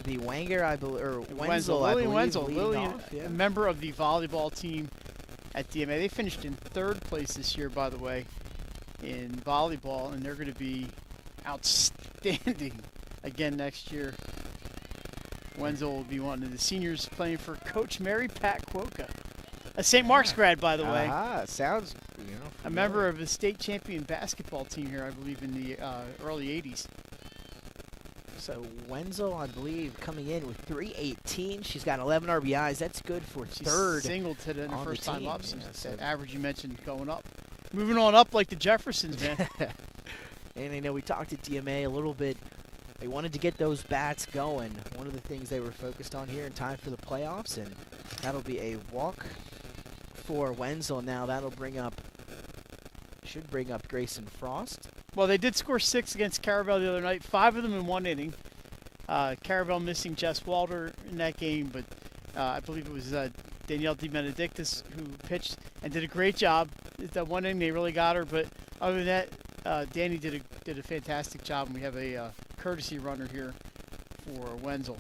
Wanger, I believe, or Wenzel, Lillian I Wenzel. believe, leading Lillian, off, yeah. a member of the volleyball team at DMA. They finished in 3rd place this year, by the way, in volleyball, and they're going to be outstanding again next year. Wenzel will be one of the seniors playing for Coach Mary Pat Quokka, a St. Mark's grad, by the way. Sounds, A member of the state champion basketball team here, I believe, in the early 80s. So Wenzel, I believe, coming in with 318. She's got 11 RBIs. That's good for She's third. singled today in her on the first time team, up. yeah, So so- that average you mentioned going up. Moving on up like the Jeffersons, man. And I know we talked at DMA a little bit. They wanted to get those bats going. One of the things they were focused on here in time for the playoffs, and that'll be a walk for Wenzel. Now that'll should bring up Grayson Frost. Well, they did score 6 against Caravel the other night, 5 of them in 1 inning. Caravel missing Jess Walter in that game, but I believe it was Danielle DeBenedictis who pitched and did a great job. That 1 inning they really got her, but other than that, Danny did a fantastic job, and we have a courtesy runner here for Wenzel.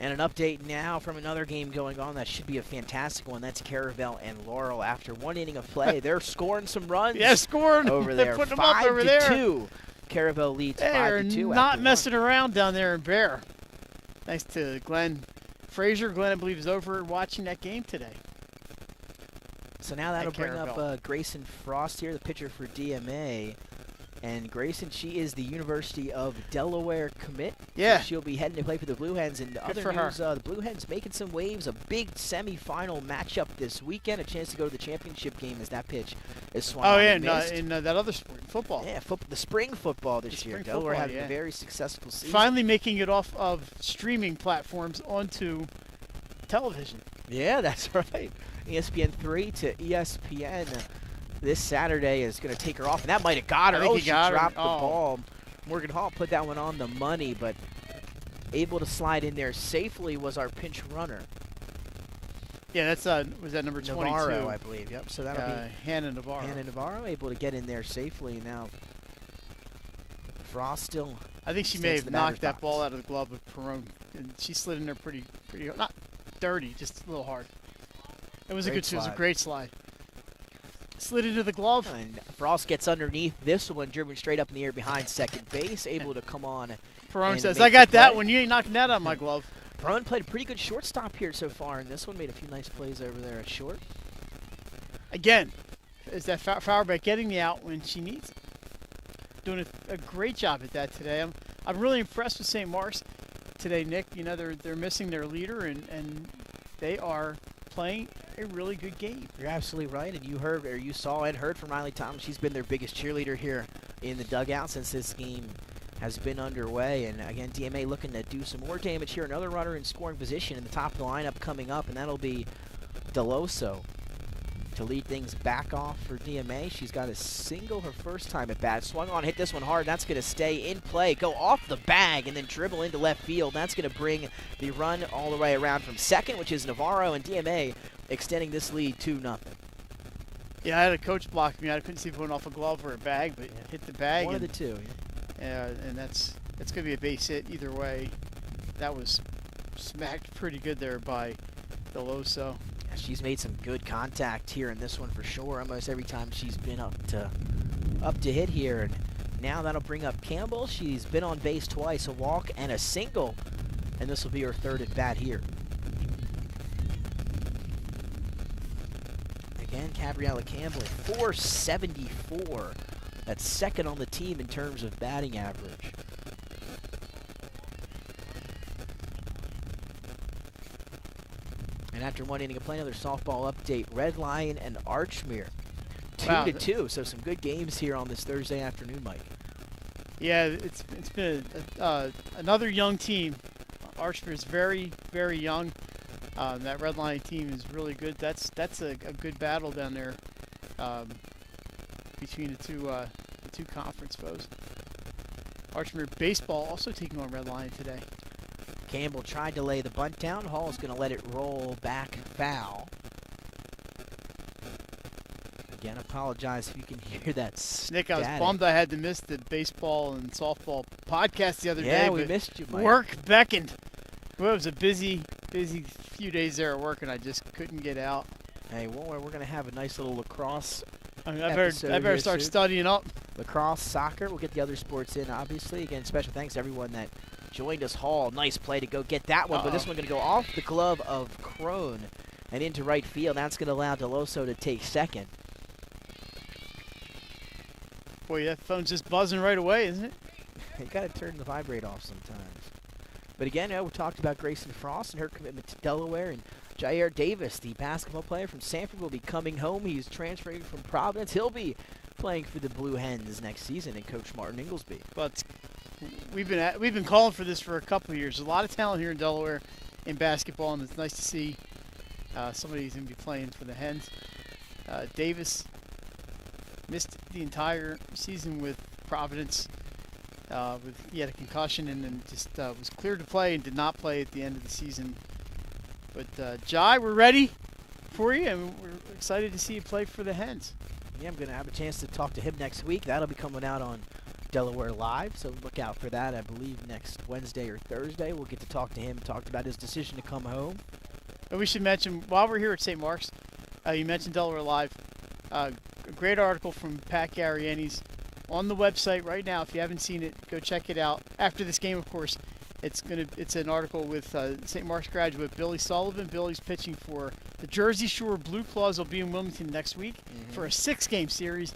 And an update now from another game going on. That should be a fantastic one. That's Caravel and Laurel. After 1 inning of play, they're scoring some runs. Yeah, scoring over They're there. putting them up over 5-2. Caravel leads 5-2. They're not after messing around down there in Bear. Thanks to Glenn Frazier. Glenn, I believe, is over watching that game today. So now that'll bring up Caravel. Grayson Frost here, the pitcher for DMA. And Grayson, she is the University of Delaware commit. Yeah. So she'll be heading to play for the Blue Hens. And other for her. news, the Blue Hens making some waves. A big semifinal matchup this weekend. A chance to go to the championship game as that pitch is swung Oh, out yeah, and missed. in that other sport, football. Yeah, the spring football this The year. spring Delaware football, having yeah. a very successful season. Finally making it off of streaming platforms onto television. Yeah, that's right. ESPN 3 to ESPN this Saturday is going to take her off, and that might have got her. I think Oh, he she got her. dropped the Oh. ball. Morgan Hall put that one on the money, but able to slide in there safely was our pinch runner. Yeah, that's was that number 22? Navarro, I believe. Yep, so that'll be Hannah Navarro. Hannah Navarro able to get in there safely. Now, Frost still. I think she stands may in have the knocked batter's that box. ball out of the glove of Perone, and she slid in there pretty not dirty, just a little hard. It was Great it was a slide. great slide. Slid into the glove. And Frost gets underneath this one, driven straight up in the air behind second base, able to come on. Perone and says, make "I got the that play." one. You ain't knocking that out of my glove." Perone played a pretty good shortstop here so far, and this one made a few nice plays over there at short. Again, is that Fauerbeck getting the out when she needs it? Doing a great job at that today. I'm really impressed with St. Mark's today, Nick. You know, they're missing their leader, and they are playing a really good game. You're absolutely right, and you saw and heard from Riley Thomas. She's been their biggest cheerleader here in the dugout since this game has been underway. And again, DMA looking to do some more damage here. Another runner in scoring position in the top of the lineup coming up, and that'll be Deloso to lead things back off for DMA. She's got a single her first time at bat. Swung on, hit this one hard. That's going to stay in play, go off the bag, and then dribble into left field. That's going to bring the run all the way around from second, which is Navarro, and DMA extending this lead 2-0. Yeah, I had a coach block me. I couldn't see if it went off a glove or a bag, but hit the bag. One of and, the two. and that's going to be a base hit either way. That was smacked pretty good there by Deloso. Yeah, she's made some good contact here in this one for sure. Almost every time she's been up to hit here. And now that'll bring up Campbell. She's been on base twice, a walk and a single. And this will be her third at bat here. Again, Gabriella Campbell, 474. That's second on the team in terms of batting average. And after 1 inning of play, another softball update. Red Lion and Archmere, 2-2. So some good games here on this Thursday afternoon, Mike. Yeah, it's been another young team. Archmere is very, very young. That Red Lion team is really good. That's a good battle down there between the two conference foes. Archmere baseball also taking on Red Lion today. Campbell tried to lay the bunt down. Hall's going to let it roll back foul. Again, apologize if you can hear that Nick, I was static. bummed I had to miss the baseball and softball podcast the other day. Yeah, we but missed you, Mike. work beckoned. Well, it was a busy few days there at work, and I just couldn't get out. Hey, we're going to have a nice little lacrosse I episode better here start soon. studying up. Lacrosse, soccer. We'll get the other sports in, obviously. Again, special thanks to everyone that joined us. Hall, nice play to go get that one, but this one going to go off the glove of Crone and into right field. That's going to allow Deloso to take second. Boy, that phone's just buzzing right away, isn't it? You got to turn the vibrate off sometimes. But again, we talked about Grayson Frost and her commitment to Delaware, and Jair Davis, the basketball player from Sanford, will be coming home. He's transferring from Providence. He'll be playing for the Blue Hens next season, and Coach Martin Inglesby. But we've been calling for this for a couple of years. There's a lot of talent here in Delaware in basketball, and it's nice to see somebody who's going to be playing for the Hens. Davis missed the entire season with Providence. He had a concussion and then just was cleared to play and did not play at the end of the season. But Jai, we're ready for you, and we're excited to see you play for the Hens. Yeah, I'm going to have a chance to talk to him next week. That'll be coming out on Delaware Live, so look out for that. I believe next Wednesday or Thursday we'll get to talk to him, talk about his decision to come home. And we should mention, while we're here at St. Mark's, you mentioned Delaware Live. A great article from Pat Garriani's on the website right now. If you haven't seen it, go check it out. After this game, of course, it's an article with St. Mark's graduate Billy Sullivan. Billy's pitching for the Jersey Shore Blue Claws. Will be in Wilmington next week for a 6-game series.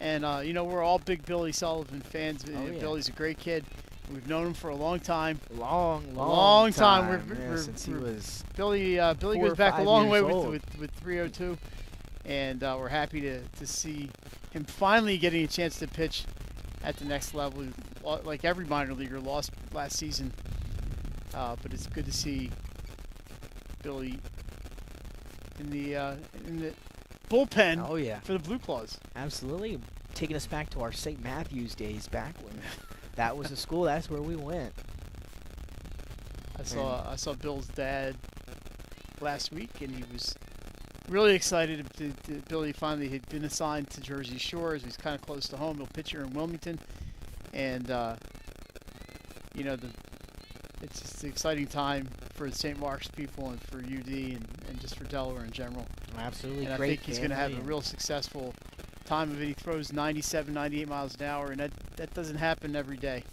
And we're all big Billy Sullivan fans. Oh, yeah. Billy's a great kid. We've known him for a long time. Long time. Since he was Billy 4 goes or back a 5 long way years old. with 302, and we're happy to see him finally getting a chance to pitch at the next level. Like every minor leaguer, lost last season, but it's good to see Billy in the bullpen Oh, yeah. for the Blue Claws. Absolutely. Taking us back to our St. Matthew's days back when that was a school. That's where we went. I saw Bill's dad last week, and he was really excited that Billy finally had been assigned to Jersey Shore. He's kind of close to home. He'll pitch here in Wilmington, and it's just an exciting time for the St. Mark's people and for UD and just for Delaware in general. Absolutely. And I Great think he's going to have a family. real successful time of it. He throws 97, 98 miles an hour, and that doesn't happen every day.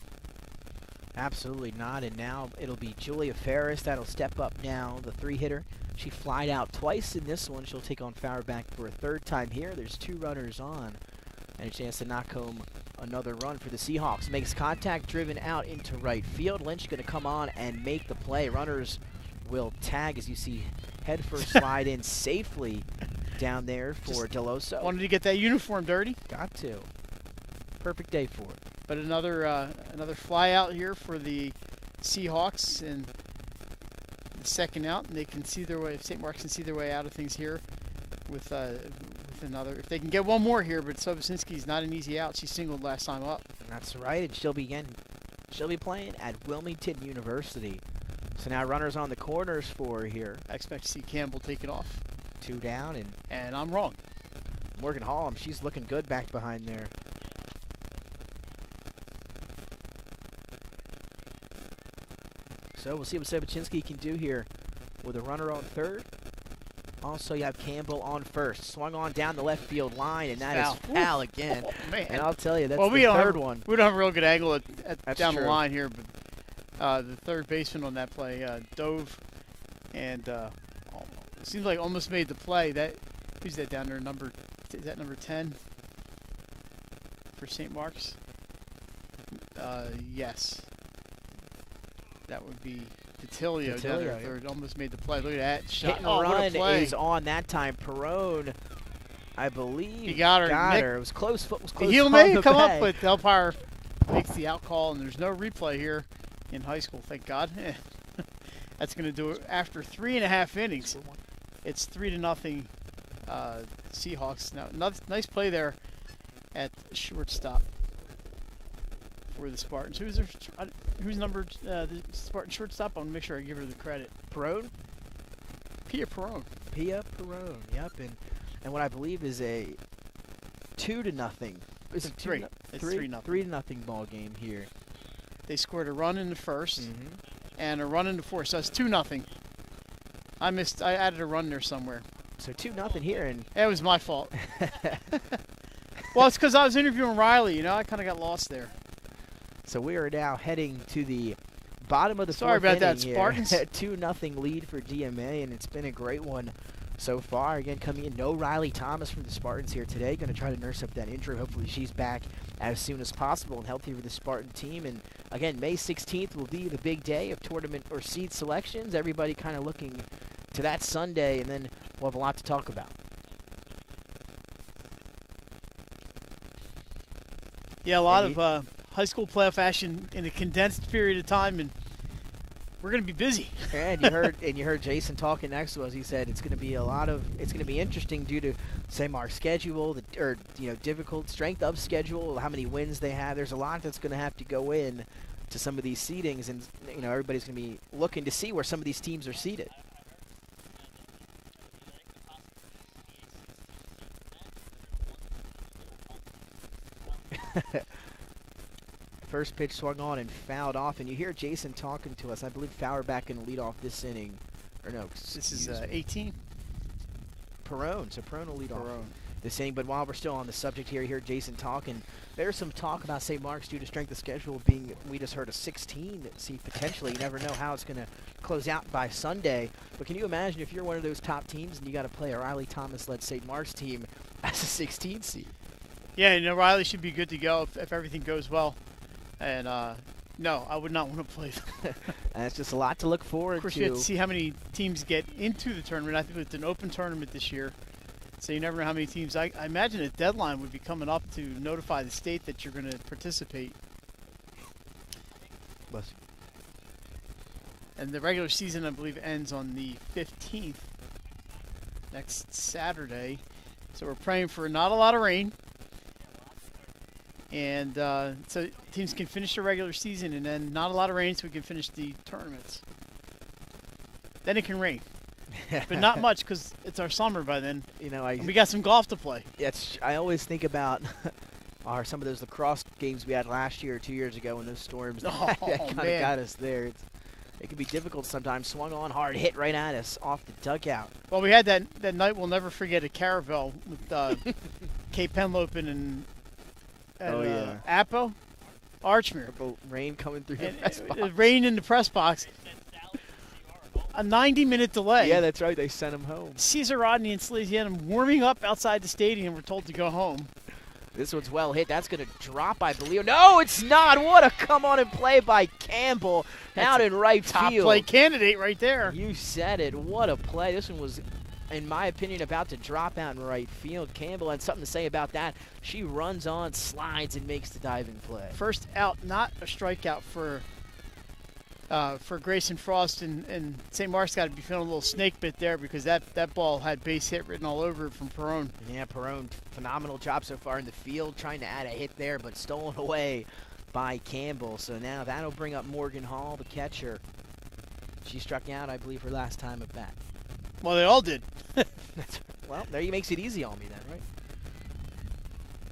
Absolutely not. And now it'll be Julia Ferris that'll step up now, the 3-hitter. She flied out twice in this one. She'll take on Fauerback for a 3rd time here. There's 2 runners on and a chance to knock home another run for the Seahawks. Makes contact, driven out into right field. Lynch going to come on and make the play. Runners will tag as you see head first slide in safely down there for Deloso. Wanted to get that uniform dirty. Got to. Perfect day for it. But another fly out here for the Seahawks, and the second out, and they can see their way. St. Mark's can see their way out of things here with another. If they can get one more here, but Sobosinski's not an easy out. She singled last time up. That's right, and she'll be playing at Wilmington University. So now runners on the corners for her here. I expect to see Campbell take it off. 2 down, And I'm wrong. Morgan Hall, she's looking good back behind there. So we'll see what Sobocinski can do here with a runner on 3rd. Also, you have Campbell on 1st. Swung on down the left field line, and that is foul again. Oh, man. And I'll tell you, that's well, the 3rd one. We don't have a real good angle That's down true. the line here, but the third baseman on that play dove and it seems like almost made the play. Who's that down there? Is that number 10 for St. Mark's? Yes. That would be Titilio down there. yeah. Third. Almost made the play. Look at that shot. Hit and What a run play. is on that time. Perone, I believe, He got her. Nick, her. It was close. Foot was close. the heel on may the come bag. up, but the umpire makes the out call, and there's no replay here in high school. Thank God. That's going to do it after 3.5 innings. It's 3-0 Seahawks. Now, nice play there at shortstop for the Spartans. Who's numbered the Spartan shortstop? I want to make sure I give her the credit. Perone? Pia Perone. Pia Perone, yep. And what I believe is a 2-0. Is it Three. It's 3-0. 3-0 ball game here. They scored a run in the first Mm-hmm. and a run in the fourth, so it's 2-0. I added a run there somewhere. So 2-0 here, and It was my fault. Well, it's because I was interviewing Riley. You know, I kind of got lost there. so we are now heading to the bottom of the Sorry fourth about that, inning Spartans. here. 2-0 lead for DMA, and it's been a great one so far. Again, coming in, no Riley Thomas from the Spartans here today. Going to try to nurse up that injury. Hopefully she's back as soon as possible and healthy for the Spartan team. And again, May 16th will be the big day of tournament or seed selections. Everybody kind of looking to that Sunday, and then we'll have a lot to talk about. Yeah, a lot of high school playoff action in a condensed period of time, and we're going to be busy. And you heard Jason talking next to us. He said it's going to be it's going to be interesting due to our schedule, difficult strength of schedule, how many wins they have. There's a lot that's going to have to go in to some of these seedings, and everybody's going to be looking to see where some of these teams are seated. First pitch swung on and fouled off, and you hear Jason talking to us. I believe Fowler back in the lead off this inning. Or no, This is 18. Perone. So Perone will lead off Perone. this inning. But while we're still on the subject here, you hear Jason talking. There's some talk about St. Mark's due to strength of schedule being, we just heard a 16 seed potentially. You never know how it's going to close out by Sunday. But can you imagine if you're one of those top teams and you got to play a Riley Thomas-led St. Mark's team as a 16 seed? Yeah, Riley should be good to go if everything goes well. And no, I would not want to play them. And it's just a lot to look forward Of course, to. you have to see how many teams get into the tournament. I think it's an open tournament this year, so you never know how many teams. I imagine a deadline would be coming up to notify the state that you're going to participate. Bless you. And the regular season, I believe, ends on the 15th, next Saturday. So we're praying for not a lot of rain. And so teams can finish the regular season, and then not a lot of rain, so we can finish the tournaments. Then it can rain, but not much because it's our summer by then. And we got some golf to play. I always think about some of those lacrosse games we had last year or 2 years ago when those storms that kind of got us there. It can be difficult sometimes. Swung on hard, hit right at us off the dugout. Well, we had that night we'll never forget at Caravel with Kate Penlopen and Appo, Archmere. Rain coming through the press box. Rain in the press box. A 90-minute delay. Yeah, that's right. They sent him home. Caesar Rodney and Salesianum warming up outside the stadium. We're told to go home. This one's well hit. That's going to drop, I believe. No, it's not. What a come on and play by Campbell out in right Top field. play candidate right there. You said it. What a play. This one was, in my opinion, about to drop out in right field. Campbell had something to say about that. She runs on, slides, and makes the diving play. First out, not a strikeout for Grayson Frost, and St. Mark's got to be feeling a little snake bit there because that ball had base hit written all over it from Perone. Yeah, Perone, phenomenal job so far in the field, trying to add a hit there, but stolen away by Campbell. So now that'll bring up Morgan Hall, the catcher. She struck out, I believe, her last time at bat. Well, they all did. Well, there he makes it easy on me then, right?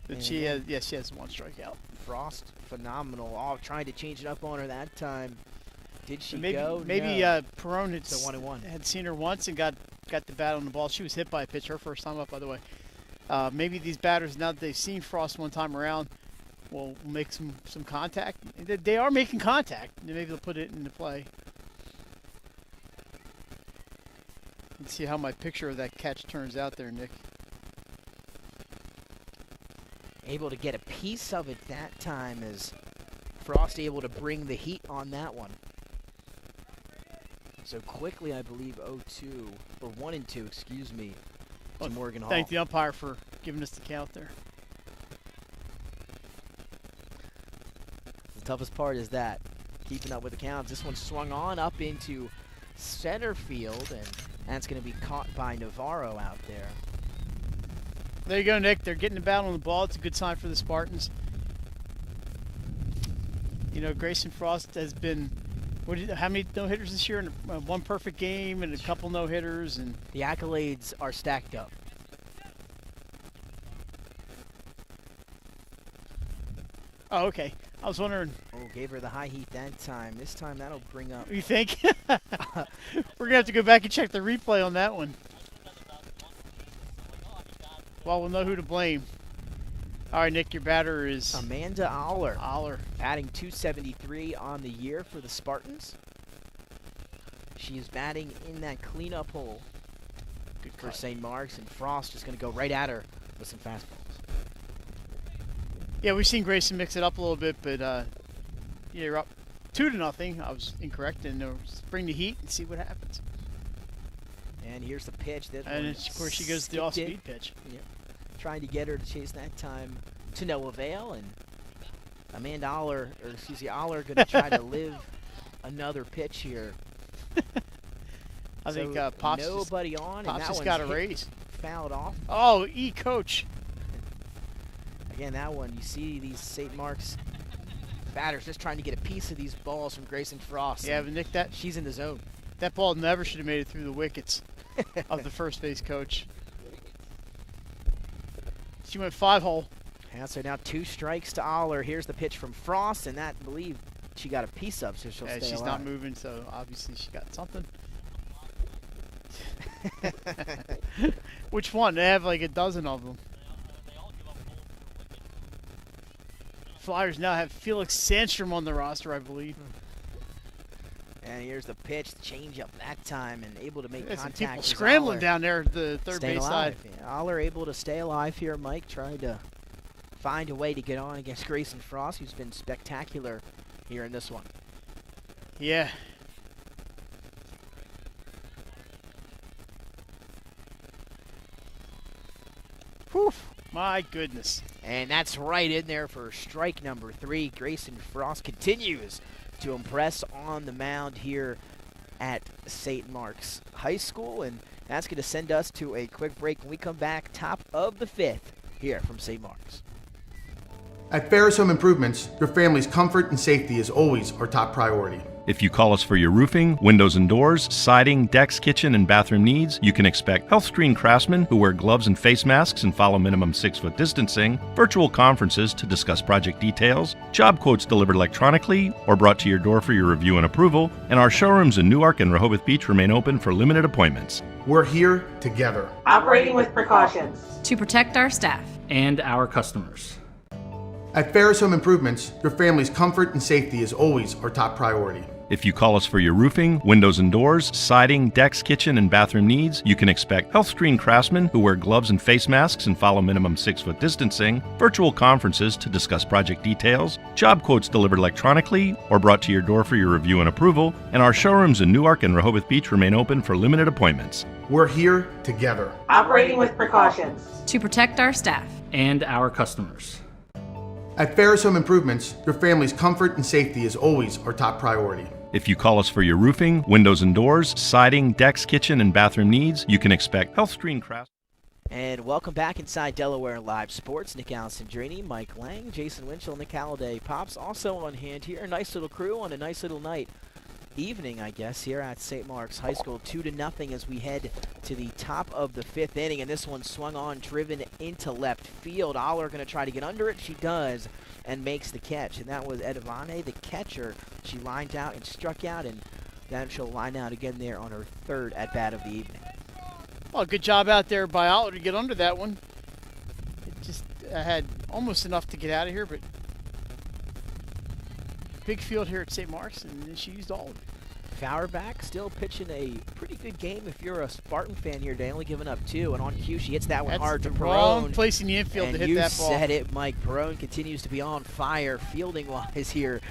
But she has one strikeout. Frost, phenomenal. Oh, trying to change it up on her that time. Did she maybe, go? Maybe no. Perone It's a 1-1. had seen her once and got the bat on the ball. She was hit by a pitch her first time up, by the way. Maybe these batters, now that they've seen Frost one time around, will make some contact. They are making contact. Maybe they'll put it into play. Let's see how my picture of that catch turns out there, Nick. Able to get a piece of it that time as Frost able to bring the heat on that one. So quickly, I believe 0-2, or 1-2, excuse me, to Morgan Hall. Thank the umpire for giving us the count there. The toughest part is that, keeping up with the counts. This one swung on up into center field, and that's going to be caught by Navarro out there. There you go, Nick. They're getting the bat on the ball. It's a good sign for the Spartans. Grayson Frost has been, how many no-hitters this year? One perfect game and a couple no-hitters. And the accolades are stacked up. Oh, okay. I was wondering. Oh, gave her the high heat that time. This time that'll bring up. You think? We're gonna have to go back and check the replay on that one. Well, we'll know who to blame. All right, Nick, your batter is Amanda Aller. Aller. Batting 273 on the year for the Spartans. She is batting in that cleanup hole Good for cut. St. Mark's, and Frost is going to go right at her with some fastballs. Yeah, we've seen Grayson mix it up a little bit, but yeah, you're up 2-0. I was incorrect, and bring the heat and see what happens. And here's the pitch. That And one of course, she goes to the skipped off-speed it. pitch. Yep. Trying to get her to chase that time to no avail, and Amanda Aller, or excuse me, Aller, going to try to live another pitch here. I think So Pops nobody on, and Pops that just one's got a hit, raise. fouled off. Oh, coach. Again, that one, you see these St. Mark's batters just trying to get a piece of these balls from Grayson Frost. Yeah, and but Nick, that she's in the zone. ball never should have made it through the wickets of the first base coach. She went 5-hole. Yeah, so now 2 strikes to Aller. Here's the pitch from Frost, and that, I believe, she got a piece of, so she'll Yeah, stay she's alive. not moving, so obviously she got something. Which one? They have like a dozen of them. Flyers now have Felix Sandstrom on the roster, I believe. And here's the pitch, the changeup that time, and able to make There's some contact. people as scrambling Aller down there at the third staying base side. alive. Yeah, Aller able to stay alive here. Mike trying to find a way to get on against Grayson Frost, who's been spectacular here in this one. Yeah. Whew. My goodness. And that's right in there for strike number 3. Grayson Frost continues to impress on the mound here at St. Mark's High School, and that's going to send us to a quick break. When we come back, top of the 5th here from St. Mark's. At Ferris Home Improvements, your family's comfort and safety is always our top priority. If you call us for your roofing, windows and doors, siding, decks, kitchen, and bathroom needs, you can expect health-screened craftsmen who wear gloves and face masks and follow minimum 6-foot distancing, virtual conferences to discuss project details, job quotes delivered electronically or brought to your door for your review and approval, and our showrooms in Newark and Rehoboth Beach remain open for limited appointments. We're here together. Operating with precautions. To protect our staff. And our customers. At Ferris Home Improvements, your family's comfort and safety is always our top priority. If you call us for your roofing, windows and doors, siding, decks, kitchen, and bathroom needs, you can expect health-screened craftsmen who wear gloves and face masks and follow minimum 6-foot distancing, virtual conferences to discuss project details, job quotes delivered electronically or brought to your door for your review and approval, and our showrooms in Newark and Rehoboth Beach remain open for limited appointments. We're here together. Operating with precautions. To protect our staff. And our customers. At Ferris Home Improvements, your family's comfort and safety is always our top priority. If you call us for your roofing, windows and doors, siding, decks, kitchen, and bathroom needs, you can expect health-screened crafts. And welcome back inside Delaware Live Sports. Nick Alessandrini, Mike Lang, Jason Winchell, Nick Halliday. Pops also on hand here. A nice little crew on a nice little night. Evening, I guess, here at St. Mark's High School. 2-0 as we head to the top of the 5th inning. And this one swung on, driven into left field. Aller going to try to get under it. She does and makes the catch. And that was Edivane, the catcher. She lined out and struck out, and then she'll line out again there on her 3rd at-bat of the evening. Well, good job out there by Aller to get under that one. It just had almost enough to get out of here, but big field here at St. Mark's, and she used all of it. Fauerbach still pitching a pretty good game if you're a Spartan fan here today, only giving up 2. And on cue, she hits that one That's hard the to wrong Perone. place in the infield And to hit you that ball. said it, Mike. Perone continues to be on fire fielding-wise here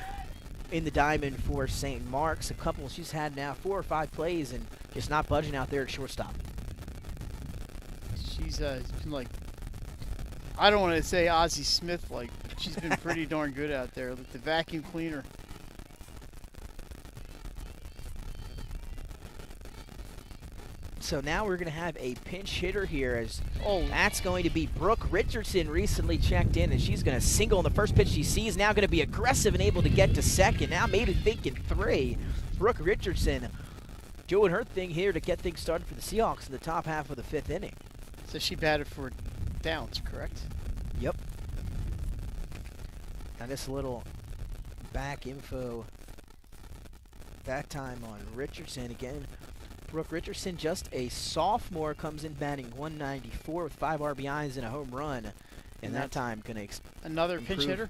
in the diamond for St. Mark's. She's had now 4 or 5 plays and just not budging out there at shortstop. She's been like, I don't want to say Ozzie Smith like, but she's been pretty darn good out there. Like the vacuum cleaner. So now we're going to have a pinch hitter here as Oh, that's going to be Brooke Richardson, recently checked in, and she's going to single on the first pitch she sees. Now going to be aggressive and able to get to second. Now maybe thinking 3. Brooke Richardson doing her thing here to get things started for the Seahawks in the top half of the 5th inning. so she batted for downs, correct? Yep. Now just a little back info that time on Richardson again. Brooke Richardson, just a sophomore, comes in batting 194 with 5 RBIs and a home run. And that time going to another pinch hitter.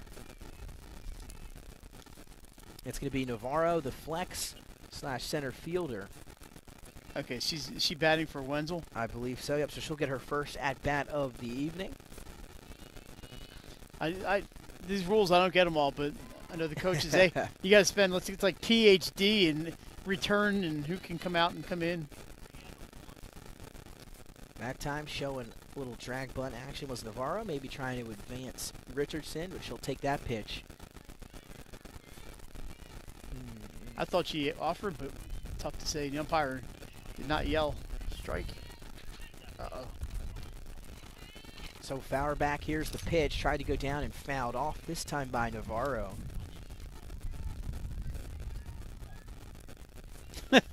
It's going to be Navarro, the flex / center fielder. Okay, is she batting for Wenzel? I believe so. Yep. So she'll get her first at bat of the evening. These rules, I don't get them all, but I know the coaches. You got to spend. It's like PhD and return and who can come out and come in. That time showing a little drag bunt action was Navarro, maybe trying to advance Richardson, but she'll take that pitch. I thought she offered, but tough to say. The umpire did not yell strike. Uh-oh. So Fauerbach, here's the pitch. Tried to go down and fouled off, this time by Navarro. And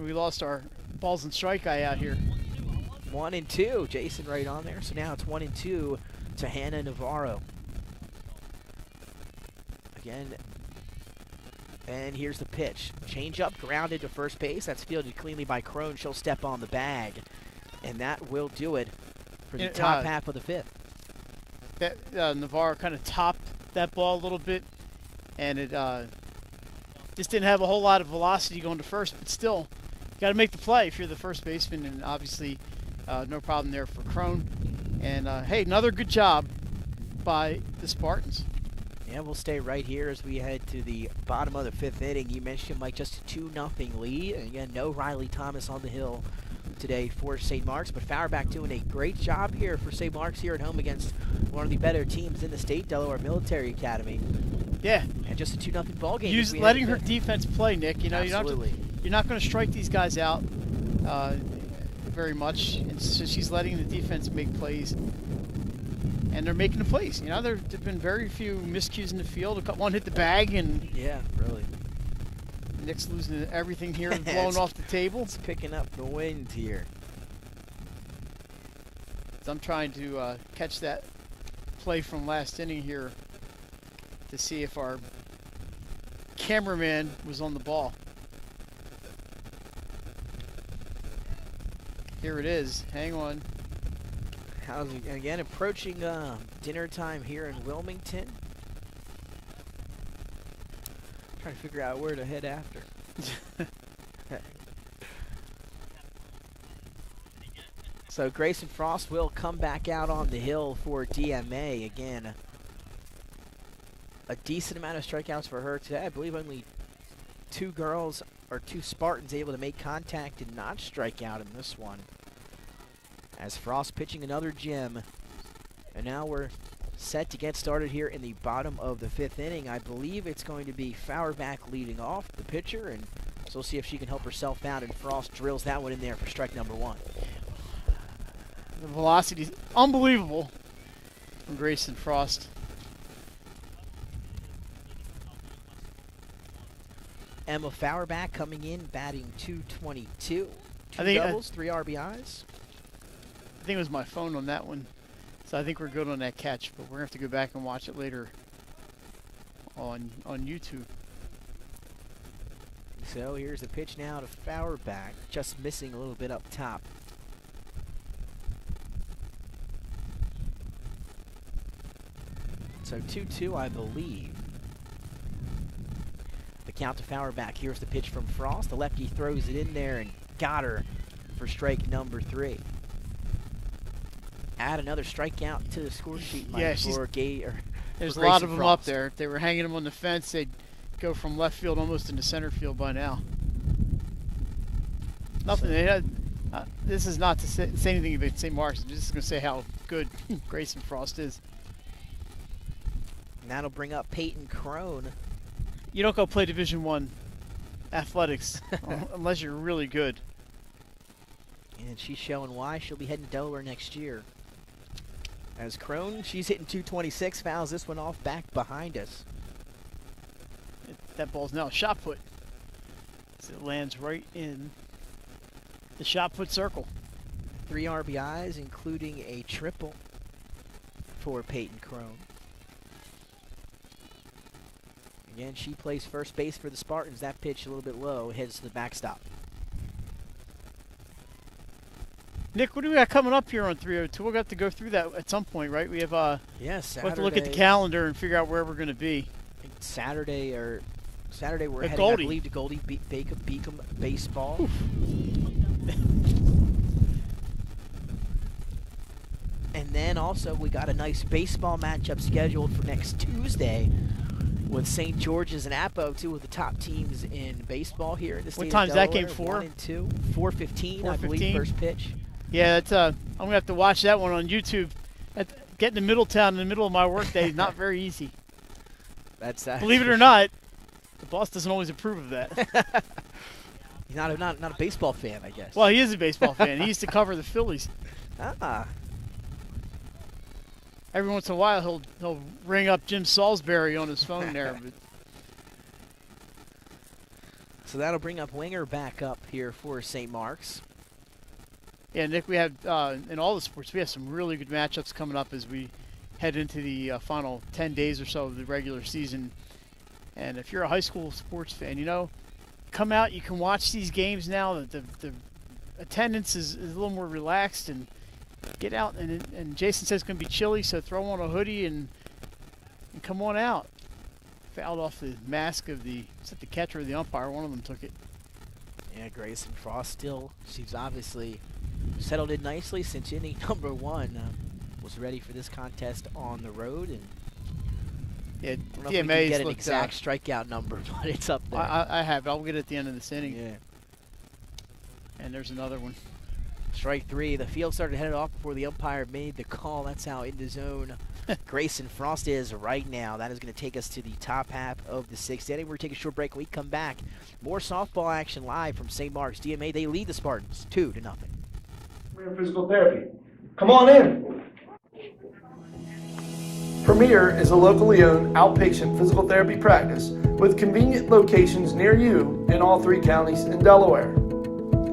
we lost our balls and strike guy out here. 1-2. Jason right on there. So now it's 1-2 to Hannah Navarro. Again. And here's the pitch. Change up, grounded to first base. That's fielded cleanly by Crone. She'll step on the bag. And that will do it for the top half of the fifth. That Navarro kind of topped that ball a little bit. And it just didn't have a whole lot of velocity going to first. But still, you got to make the play if you're the first baseman. And obviously, no problem there for Crone. And, hey, another good job by the Spartans. Yeah, we'll stay right here as we head to the bottom of the fifth inning. You mentioned, Mike, just a 2-0 lead. And again, no Riley Thomas on the hill today for St. Mark's. But Fauerbach doing a great job here for St. Mark's here at home against one of the better teams in the state, Delaware Military Academy. Yeah. And just a 2-0 ball game. Letting her defense play, Nick. You know, absolutely. You're not going to strike these guys out very much. And so she's letting the defense make plays. And they're making the plays. You know, there have been very few miscues in the field. One hit the bag, and yeah, really. Nick's losing everything here and blowing off the table. It's picking up the wind here. So I'm trying to catch that play from last inning here to see if our cameraman was on the ball. Here it is. Hang on. Again, approaching dinner time here in Wilmington. Trying to figure out where to head after. So Grayson Frost will come back out on the hill for DMA. Again, a decent amount of strikeouts for her today. I believe only 2 girls or 2 Spartans able to make contact and not strike out in this one. As Frost pitching another gem. And now we're set to get started here in the bottom of the 5th inning. I believe it's going to be Fauerbach leading off, the pitcher, and so we'll see if she can help herself out, and Frost drills that one in there for strike number 1. The velocity is unbelievable from Grayson Frost. Emma Fauerbach coming in, batting .222. 2 doubles, 3 RBIs. I think it was my phone on that one. So I think we're good on that catch, but we're going to have to go back and watch it later on YouTube. So here's the pitch now to Fauerbach, just missing a little bit up top. So 2-2, I believe. The count to Fauerbach. Here's the pitch from Frost. The lefty throws it in there and got her for strike number 3. Add another strikeout to the score sheet, Mike, for there's a lot of them up there. If they were hanging them on the fence, they'd go from left field almost into center field by now. Nothing. They had, this is not to say anything about St. Mark's. I'm just going to say how good Grayson Frost is. And that'll bring up Peyton Crone. You don't go play Division I athletics unless you're really good. And she's showing why. She'll be heading to Delaware next year. As Crone, she's hitting .226, fouls this one off back behind us. That ball's now a shot put. So it lands right in the shot put circle. 3 RBIs, including a triple for Peyton Crone. Again, she plays first base for the Spartans. That pitch a little bit low, heads to the backstop. Nick, what do we got coming up here on 302? We'll have to go through that at some point, right? We have yes, Saturday. We'll have to look at the calendar and figure out where we're going to be. Saturday we're heading, Goldie. I believe, to Goldie Beacom baseball. And then also we got a nice baseball matchup scheduled for next Tuesday with St. George's and Apo, two of the top teams in baseball here in the state of Delaware. What time's that game for? 1 and 2. 4:15, I believe, first pitch. Yeah, that's I'm going to have to watch that one on YouTube. Getting to Middletown in the middle of my workday is not very easy. Believe it or not, the boss doesn't always approve of that. He's not a baseball fan, I guess. Well, he is a baseball fan. He used to cover the Phillies. Every once in a while, he'll ring up Jim Salisbury on his phone there. But so that'll bring up Winger back up here for St. Mark's. Yeah, Nick, we have in all the sports, we have some really good matchups coming up as we head into the final 10 days or so of the regular season. And if you're a high school sports fan, come out. You can watch these games now. The attendance is a little more relaxed, and get out. And Jason says it's going to be chilly, so throw on a hoodie and come on out. Fouled off the mask of the catcher or the umpire. One of them took it. Yeah, Grayson Frost she's obviously settled in nicely since inning number 1. Was ready for this contest on the road, and yeah, DMA get an exact strikeout number, but it's up there. I have it. I'll get it at the end of this inning. Yeah. And there's another one. Strike 3. The field started headed off before the umpire made the call. That's how in the zone Grayson Frost is right now. That is going to take us to the top half of the 6th inning. We're going to take a short break. When we come back, more softball action live from St. Mark's. DMA, they lead the Spartans 2-0. Premier Physical Therapy. Come on in. Premier is a locally owned outpatient physical therapy practice with convenient locations near you in all 3 counties in Delaware.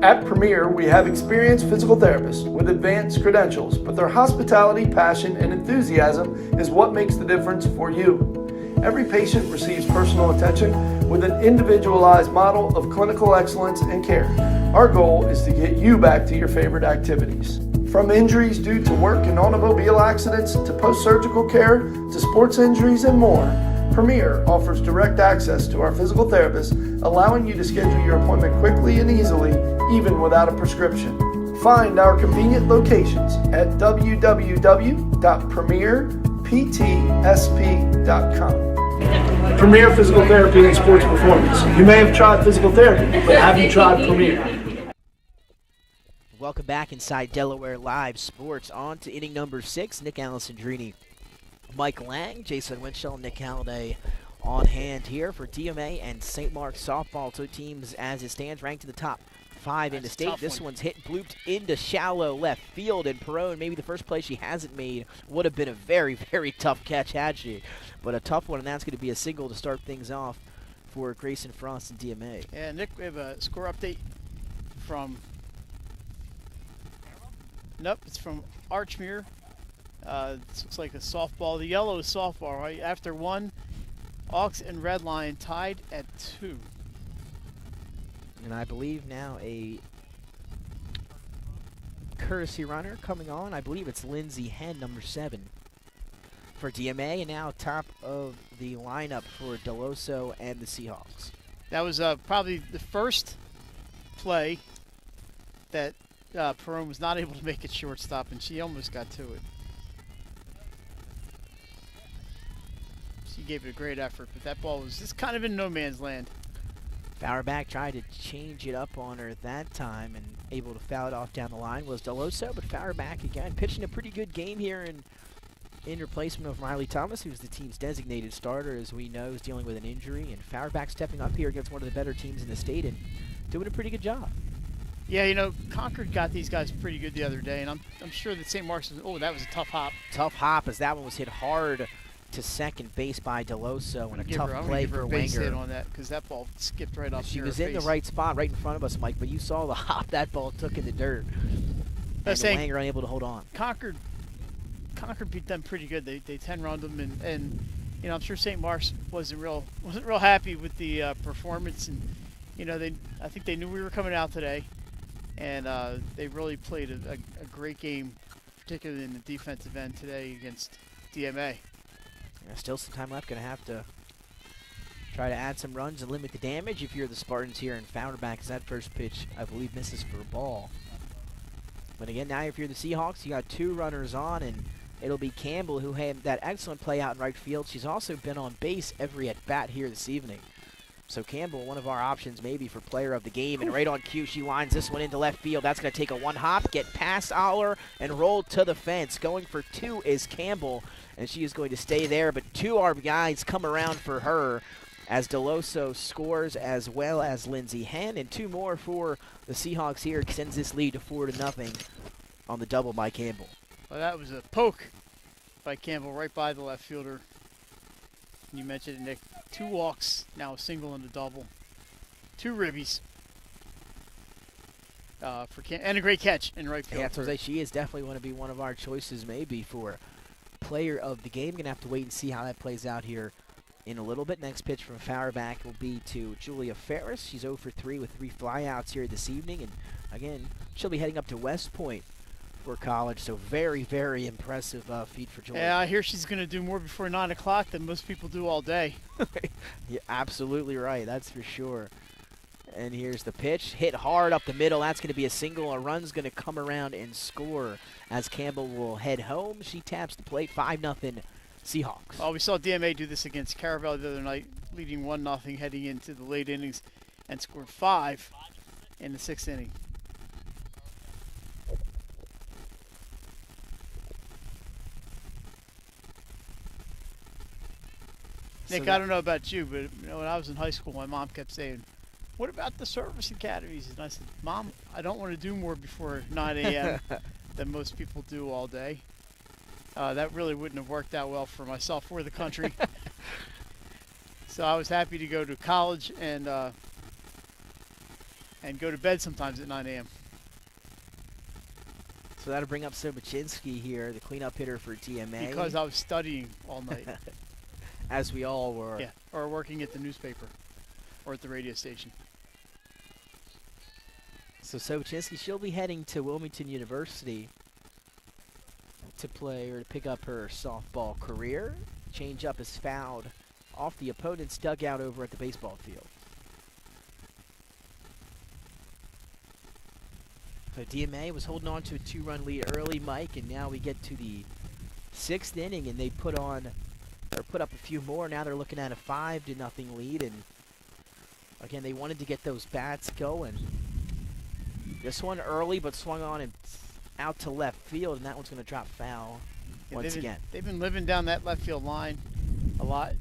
At Premier, we have experienced physical therapists with advanced credentials, but their hospitality, passion, and enthusiasm is what makes the difference for you. Every patient receives personal attention with an individualized model of clinical excellence and care. Our goal is to get you back to your favorite activities. From injuries due to work and automobile accidents to post-surgical care to sports injuries and more, Premier offers direct access to our physical therapists, allowing you to schedule your appointment quickly and easily, even without a prescription. Find our convenient locations at www.premierptsp.com. Premier Physical Therapy and Sports Performance. You may have tried physical therapy, but have you tried Premier? Welcome back inside Delaware Live Sports. On to inning number 6. Nick Alessandrini, Mike Lang, Jason Winchell, Nick Halliday on hand here for DMA and St. Mark's softball. 2 teams as it stands ranked in the top 5 in the state. This one's hit blooped into shallow left field, and Perone, maybe the first play she hasn't made, would have been a very, very tough catch had she. But a tough one, and that's going to be a single to start things off for Grayson Frost and DMA. Yeah, Nick, we have a score update from... Nope, it's from Archmere. This looks like a softball. The yellow is softball, right? After 1, Auks and Red Lion tied at 2. And I believe now a courtesy runner coming on. I believe it's Lindsay Henn, number 7 for DMA, and now top of the lineup for Deloso and the Seahawks. That was probably the first play that Perone was not able to make it shortstop, and she almost got to it. She gave it a great effort, but that ball was just kind of in no man's land. Fauerback tried to change it up on her that time and able to foul it off down the line was Deloso, but Fauerback again pitching a pretty good game here in replacement of Riley Thomas, who's the team's designated starter, as we know, is dealing with an injury, and Fauerback stepping up here against one of the better teams in the state and doing a pretty good job. Yeah, Concord got these guys pretty good the other day, and I'm sure that St. Mark's was, that was a tough hop. Tough hop, as that one was hit hard to second base by Deloso, and a tough play for Wenger. Hit Wenger. On that, because that ball skipped right up. She was in the right spot, right in front of us, Mike, but you saw the hop that ball took in the dirt. And Wenger unable to hold on. Concord Concord beat them pretty good. They 10-run them, and you know, I'm sure St. Mark's wasn't real happy with the performance, and you know, I think they knew we were coming out today, and they really played a great game, particularly in the defensive end today against DMA. Yeah, still some time left. Going to have to try to add some runs and limit the damage if you're the Spartans here. And Founder as that first pitch, I believe, misses for a ball. But again, now if you're the Seahawks, you got 2 runners on, and it'll be Campbell who had that excellent play out in right field. She's also been on base every at-bat here this evening. So Campbell, one of our options maybe for player of the game. And right on cue, she lines this one into left field. That's going to take a one-hop, get past Aller, and roll to the fence. Going for 2 is Campbell, and she is going to stay there. But 2 RBIs come around for her as Deloso scores, as well as Lindsey Henn. And 2 more for the Seahawks here. Extends this lead to 4-0 on the double by Campbell. Well, that was a poke by Campbell right by the left fielder. You mentioned it, Nick. 2 walks, now a single and a double. 2 ribbies. And a great catch in right field. Yeah, that's what I was saying. She is definitely going to be one of our choices maybe for player of the game. Going to have to wait and see how that plays out here in a little bit. Next pitch from Fauerback will be to Julia Ferris. She's 0 for 3 with 3 flyouts here this evening. And again, she'll be heading up to West Point for college, so very, very impressive feat for Julia. Yeah, I hear she's going to do more before 9 o'clock than most people do all day. You're absolutely right, that's for sure. And here's the pitch, hit hard up the middle. That's going to be a single. A run's going to come around and score as Campbell will head home. She taps the plate, 5-0 Seahawks. Oh, we saw DMA do this against Caravel the other night, leading 1-0 heading into the late innings, and scored 5 in the 6th inning. Nick, I don't know about you, but you know, when I was in high school, my mom kept saying, "What about the service academies?" And I said, "Mom, I don't want to do more before 9 a.m. than most people do all day." That really wouldn't have worked out well for myself or the country. So I was happy to go to college and go to bed sometimes at 9 a.m. So that'll bring up Sobachinsky here, the cleanup hitter for DMA. Because I was studying all night. As we all were. Yeah, or working at the newspaper or at the radio station. So Sobachinsky, she'll be heading to Wilmington University to play or to pick up her softball career. Change up is fouled off the opponent's dugout over at the baseball field. So DMA was holding on to a 2-run lead early, Mike, and now we get to the 6th inning, and they put up a few more. Now they're looking at a 5-0 lead, and again, they wanted to get those bats going. This one early, but swung on and out to left field, and that one's going to drop foul once again. They've been living down that left field line a lot.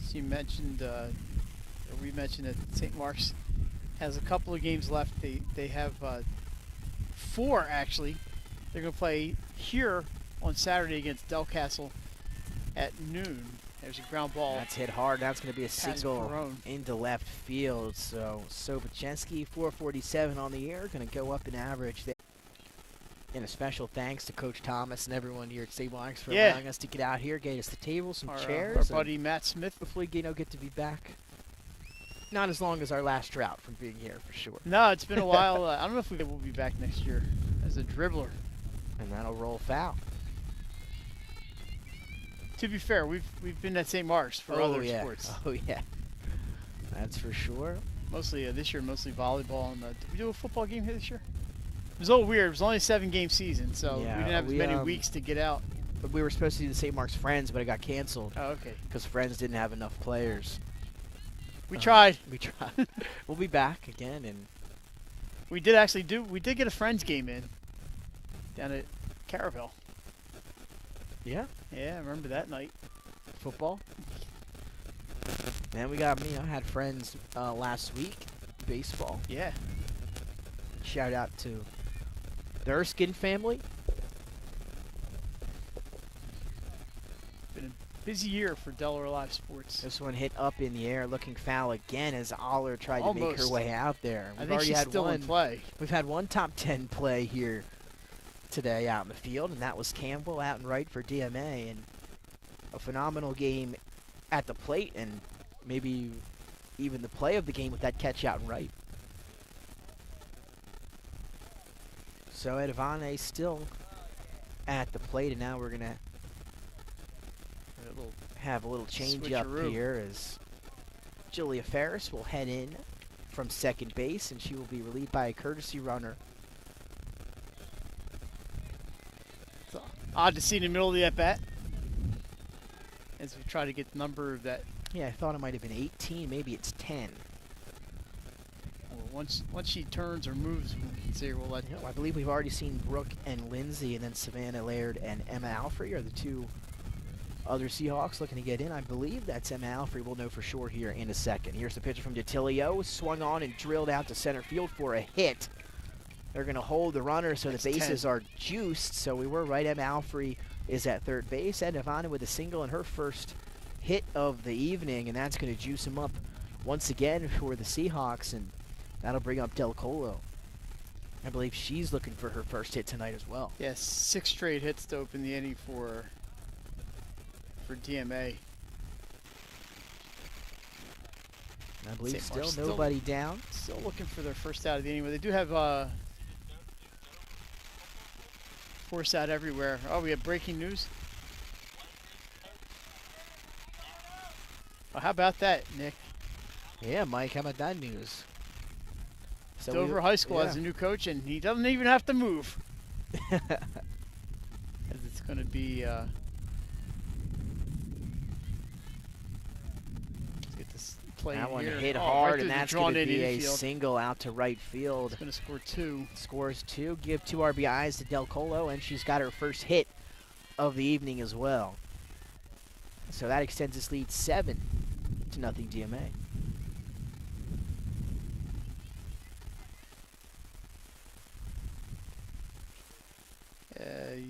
So you mentioned, or we mentioned that St. Mark's has a couple of games left. They have 4 actually. They're going to play here on Saturday against Del Castle at noon. There's a ground ball. That's hit hard. That's going to be a single into left field. So Sobachinsky, 447 on the year, going to go up in average there. And a special thanks to Coach Thomas and everyone here at St. Mark's for allowing us to get out here, get us the table, some chairs. Our buddy Matt Smith. Hopefully, get to be back. Not as long as our last drought from being here, for sure. No, it's been a while. I don't know if we will be back next year as a dribbler. And that'll roll foul. To be fair, we've been at St. Mark's for other sports. Oh yeah, that's for sure. Mostly this year, mostly volleyball. And did we do a football game here this year? It was a little weird. It was only a 7-game season, so we didn't have as many weeks to get out. But we were supposed to do the St. Mark's Friends, but it got canceled. Oh, okay. Because Friends didn't have enough players. We tried. We tried. We'll be back again, and we did actually we did get a Friends game in down at Caravel. Yeah? Yeah, I remember that night. Football? Man, we got me. I had Friends last week. Baseball. Yeah. Shout out to the Erskine family. Busy year for Delaware Live Sports. This one hit up in the air, looking foul again as Aller tried to make her Almost. way out there. I We've think already she's had still one. in play. We've had one top 10 play here today out in the field, and that was Campbell out and right for DMA, and a phenomenal game at the plate, and maybe even the play of the game with that catch out and right. So Edivane still at the plate, and now we're gonna have a little change up Switcheroo. here as Julia Ferris will head in from second base, and she will be relieved by a courtesy runner. It's odd to see in the middle of the at-bat as we try to get the number of that. Yeah, I thought it might have been 18. Maybe it's 10. Well, once she turns or moves, we can see her. We'll let. You know, I believe we've already seen Brooke and Lindsay, and then Savannah Laird and Emma Alfrey are the two other Seahawks looking to get in. I believe that's Emma Alfrey. We'll know for sure here in a second. Here's the pitch from DiTilio. Swung on and drilled out to center field for a hit. They're going to hold the runner so the bases are juiced. So we were right. Emma Alfrey is at third base. And Ivana with a single in her first hit of the evening, and that's going to juice him up once again for the Seahawks, and that'll bring up Del Colo. I believe she's looking for her first hit tonight as well. Yes, 6 straight hits to open the inning for DMA. I believe St. Mark's still nobody down. Still looking for their first out of the inning, but they do have force out everywhere. Oh, we have breaking news. Well, how about that, Nick? Yeah, Mike, how about that news? So Dover High School has a new coach, and he doesn't even have to move. As it's going to be. Let's get this play that one here. hit Oh, hard, right and through the that's going to drawn-in be a infield. single out to right field. It's going to score 2. Scores 2, give 2 RBIs to Del Colo, and she's got her first hit of the evening as well. So that extends this lead 7-0 DMA.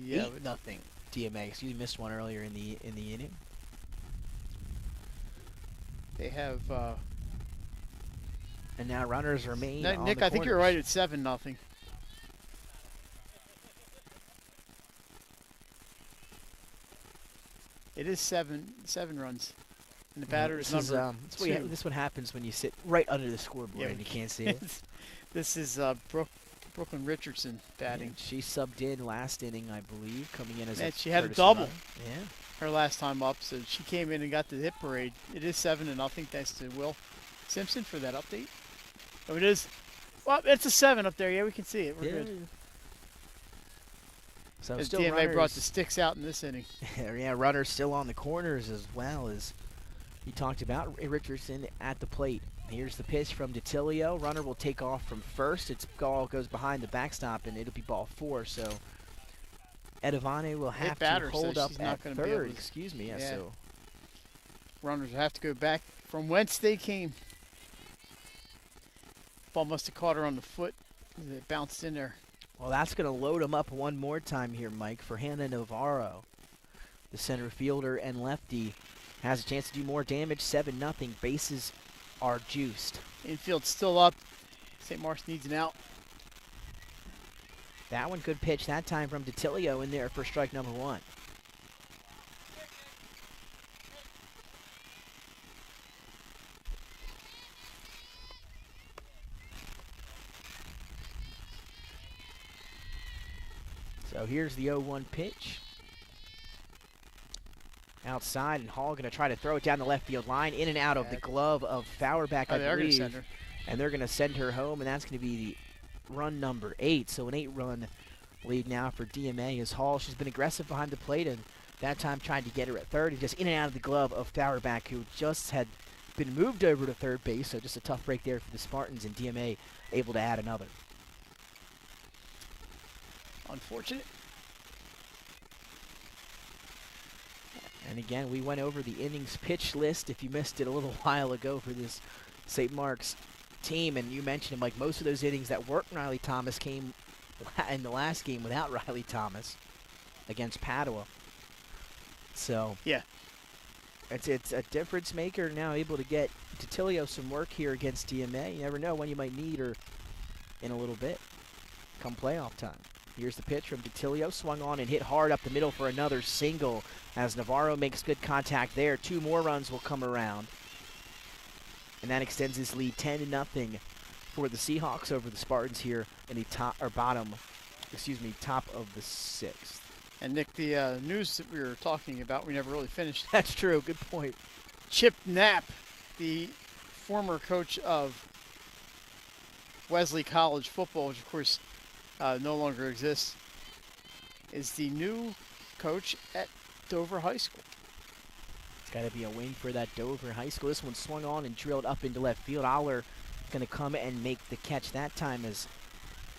Yeah, 8-0 DMA. You missed one earlier in the inning. they have. And now runners remain on Nick, the I think you're right. It's 7-0. It is seven runs, and the batter's this number. is, this one happens when you sit right under the scoreboard Yeah, and you can't see it. This is Brooklyn Richardson batting. And she subbed in last inning, I believe, coming in as And a she had a courtesy double. runner. Yeah. Her last time up, so she came in and got the hit parade. It is 7-0 thanks to Will Simpson for that update. Oh, it is. Well, it's a 7 up there. Yeah, we can see it. We're good. So As still DMA runners, brought the sticks out in this inning. yeah, runners still on the corners as well as you talked about. Richardson at the plate. Here's the pitch from DiTilio. Runner will take off from first. Its ball goes behind the backstop, and it'll be ball 4. So Edivane will have batter, to so hold up she's not at gonna be able third. to- Excuse me. Yeah. So Runners will have to go back from whence they came. Ball must have caught her on the foot. It bounced in there. well, that's going to load him up one more time here, Mike, for Hannah Navarro. The center fielder and lefty has a chance to do more damage. 7-0. Bases are juiced. Infield still up. St. Mark's needs an out. That one good pitch that time from DiTilio in there for strike number 1. So here's the 0-1 pitch. Outside, and Hall going to try to throw it down the left field line, in and out of the glove of Fauerback, Oh, I they are going to believe. send her. And they're going to send her home, and that's going to be the run number 8. So an 8-run lead now for DMA is Hall. She's been aggressive behind the plate, and that time tried to get her at third, and just in and out of the glove of Fauerback, who just had been moved over to third base. So just a tough break there for the Spartans, and DMA able to add another. Unfortunate. And again, we went over the innings pitch list if you missed it a little while ago for this St. Mark's team. And you mentioned, like, most of those innings that weren't Riley Thomas came in the last game without Riley Thomas against Padua. So Yeah. It's a difference maker now, able to get DiTilio some work here against DMA. You never know when you might need her in a little bit come playoff time. Here's the pitch from DiTilio, swung on and hit hard up the middle for another single as Navarro makes good contact there. 2 more runs will come around. And that extends his lead 10-0 for the Seahawks over the Spartans here in the top of the 6th. And Nick, the news that we were talking about, we never really finished. That's true. Good point. Chip Knapp, the former coach of Wesley College football, which of course no longer exists, is the new coach at Dover High School. It's got to be a win for that Dover High School. This one swung on and drilled up into left field. Aller going to come and make the catch that time as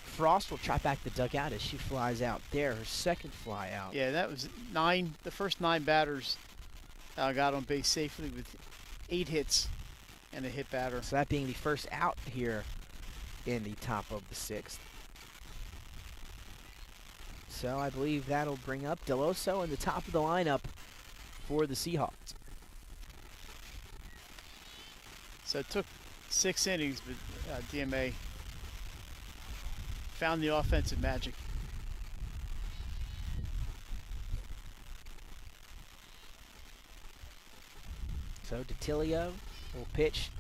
Frost will try back the dugout as she flies out there, her second fly out. Yeah, that was 9. The first 9 batters got on base safely with 8 hits and a hit batter. So that being the first out here in the top of the 6th. So I believe that'll bring up Deloso in the top of the lineup for the Seahawks. So it took 6 innings, but DMA found the offensive magic. So DiTilio will pitch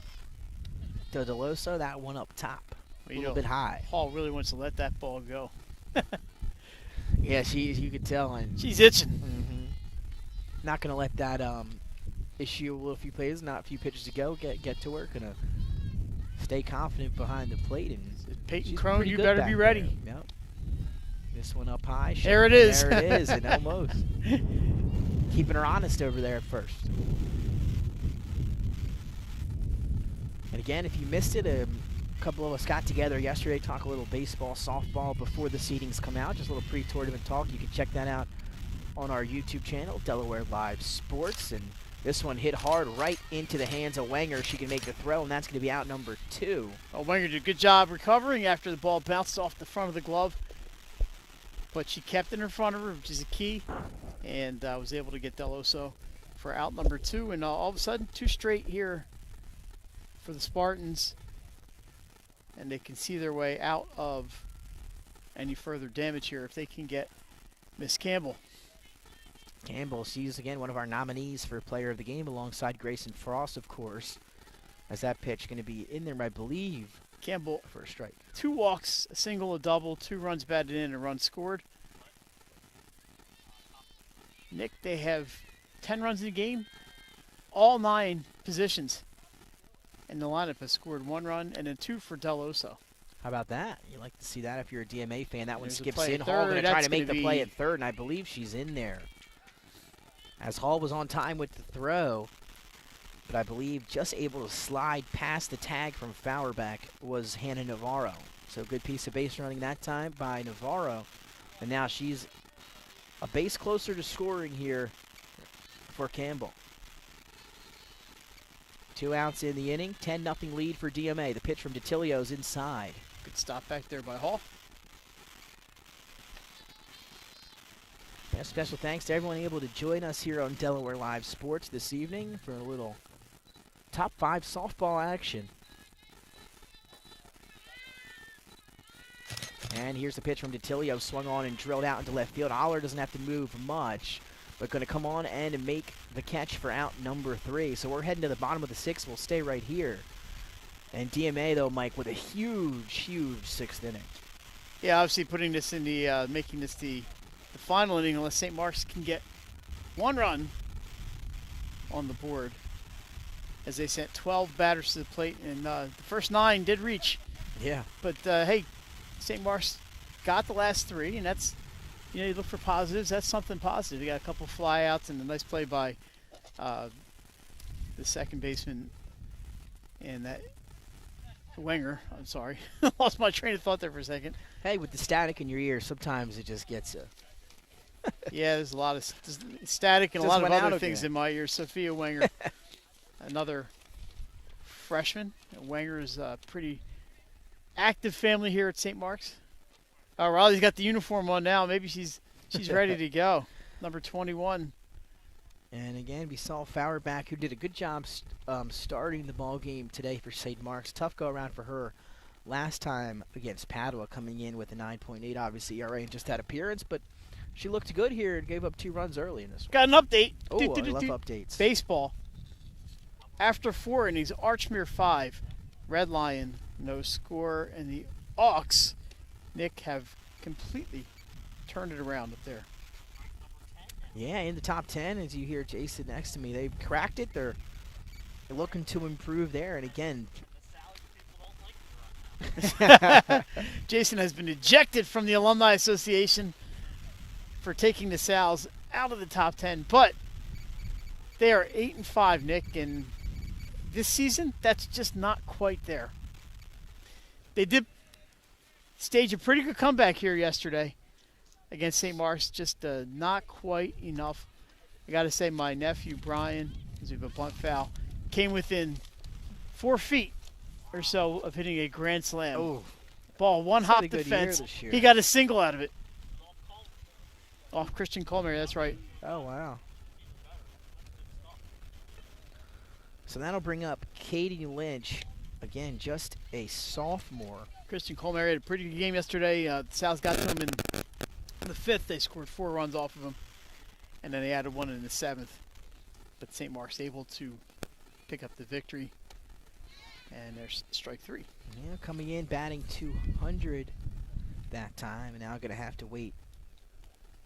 to Deloso. That one up top, a little bit high. Hall really wants to let that ball go. Yeah, you could tell, and she's itching. Not going to let that issue a few plays, not a few pitches to go. Get to work and stay confident behind the plate. And Peyton Crone, you better be ready. There. Yep. This one up high. There it is. There it is, and almost keeping her honest over there at first. And again, if you missed it, a couple of us got together yesterday, talk a little baseball, softball before the seedings come out. Just a little pre-tournament talk. You can check that out on our YouTube channel, Delaware Live Sports. And this one hit hard right into the hands of Wenger. She can make the throw, and that's going to be out number 2. Well, Wenger did a good job recovering after the ball bounced off the front of the glove. But she kept it in front of her, which is a key, and was able to get Deloso for out number 2. And all of a sudden, 2 straight here for the Spartans. And they can see their way out of any further damage here if they can get Miss Campbell. Campbell, she's again one of our nominees for player of the game alongside Grayson Frost, of course. As that pitch going to be in there, I believe. Campbell for a strike. 2 walks, a single, a double, 2 runs batted in, a run scored. Nick, they have 10 runs in the game. All 9 positions. And the lineup has scored 1 run and then 2 for Deloso. How about that? You like to see that if you're a DMA fan. That one There's skips a play in. at Hall going third. to try That's to make gonna the play be- at third, and I believe she's in there. As Hall was on time with the throw, but I believe just able to slide past the tag from Fauerback was Hannah Navarro. So good piece of base running that time by Navarro. And now she's a base closer to scoring here for Campbell. 2 outs in the inning, 10-0 lead for DMA. The pitch from DiTilio's inside. Good stop back there by Hall. Yeah, special thanks to everyone able to join us here on Delaware Live Sports this evening for a little top 5 softball action. And here's the pitch from DiTilio, swung on and drilled out into left field. Aller doesn't have to move much, but going to come on and make the catch for out number 3. So we're heading to the bottom of the 6th. We'll stay right here. And DMA, though, Mike, with a huge, huge 6th inning. Yeah, obviously putting this in the, making this the final inning unless St. Mark's can get 1 run on the board. As they sent 12 batters to the plate, and the first 9 did reach. Yeah. But, hey, St. Mark's got the last 3, and that's, you look for positives. That's something positive. You got a couple flyouts and a nice play by the second baseman and that Wenger. I'm sorry. Lost my train of thought there for a second. Hey, with the static in your ear, sometimes it just gets Yeah, there's a lot of static and a Just lot of went other out things again. in my ear. Sophia Wenger, another freshman. Wenger is a pretty active family here at St. Mark's. Oh, Riley's got the uniform on now. Maybe she's ready to go. Number 21. And again, we saw Fauerbach, who did a good job starting the ball game today for St. Mark's. Tough go around for her last time against Padua, coming in with a 9.8, obviously ERA in just that appearance, but she looked good here and gave up 2 runs early in this one. Got an update. Oh, I love updates. Baseball. After 4 innings, Archmere 5, Red Lion no score, and the Auks, Nick, have completely turned it around up there. Yeah, in the top 10, as you hear Jason next to me. They've cracked it. They're looking to improve there. And again, Jason has been ejected from the Alumni Association for taking the Sal's out of the top 10. But they are 8-5, Nick. And this season, that's just not quite there. They did stage a pretty good comeback here yesterday against St. Mark's, just not quite enough. I got to say, my nephew, Brian, because we have a bunt foul, came within 4 feet or so of hitting a grand slam. oh, Ball one hop the fence. He got a single out of it. Off Christian Colmary, that's right. oh, wow. So that'll bring up Katie Lynch. Again, just a sophomore. Christian Colmary had a pretty good game yesterday. The South got to him in the 5th. They scored 4 runs off of him, and then they added 1 in the 7th. But St. Mark's able to pick up the victory, and there's strike 3. Yeah, coming in, batting 200 that time, and now going to have to wait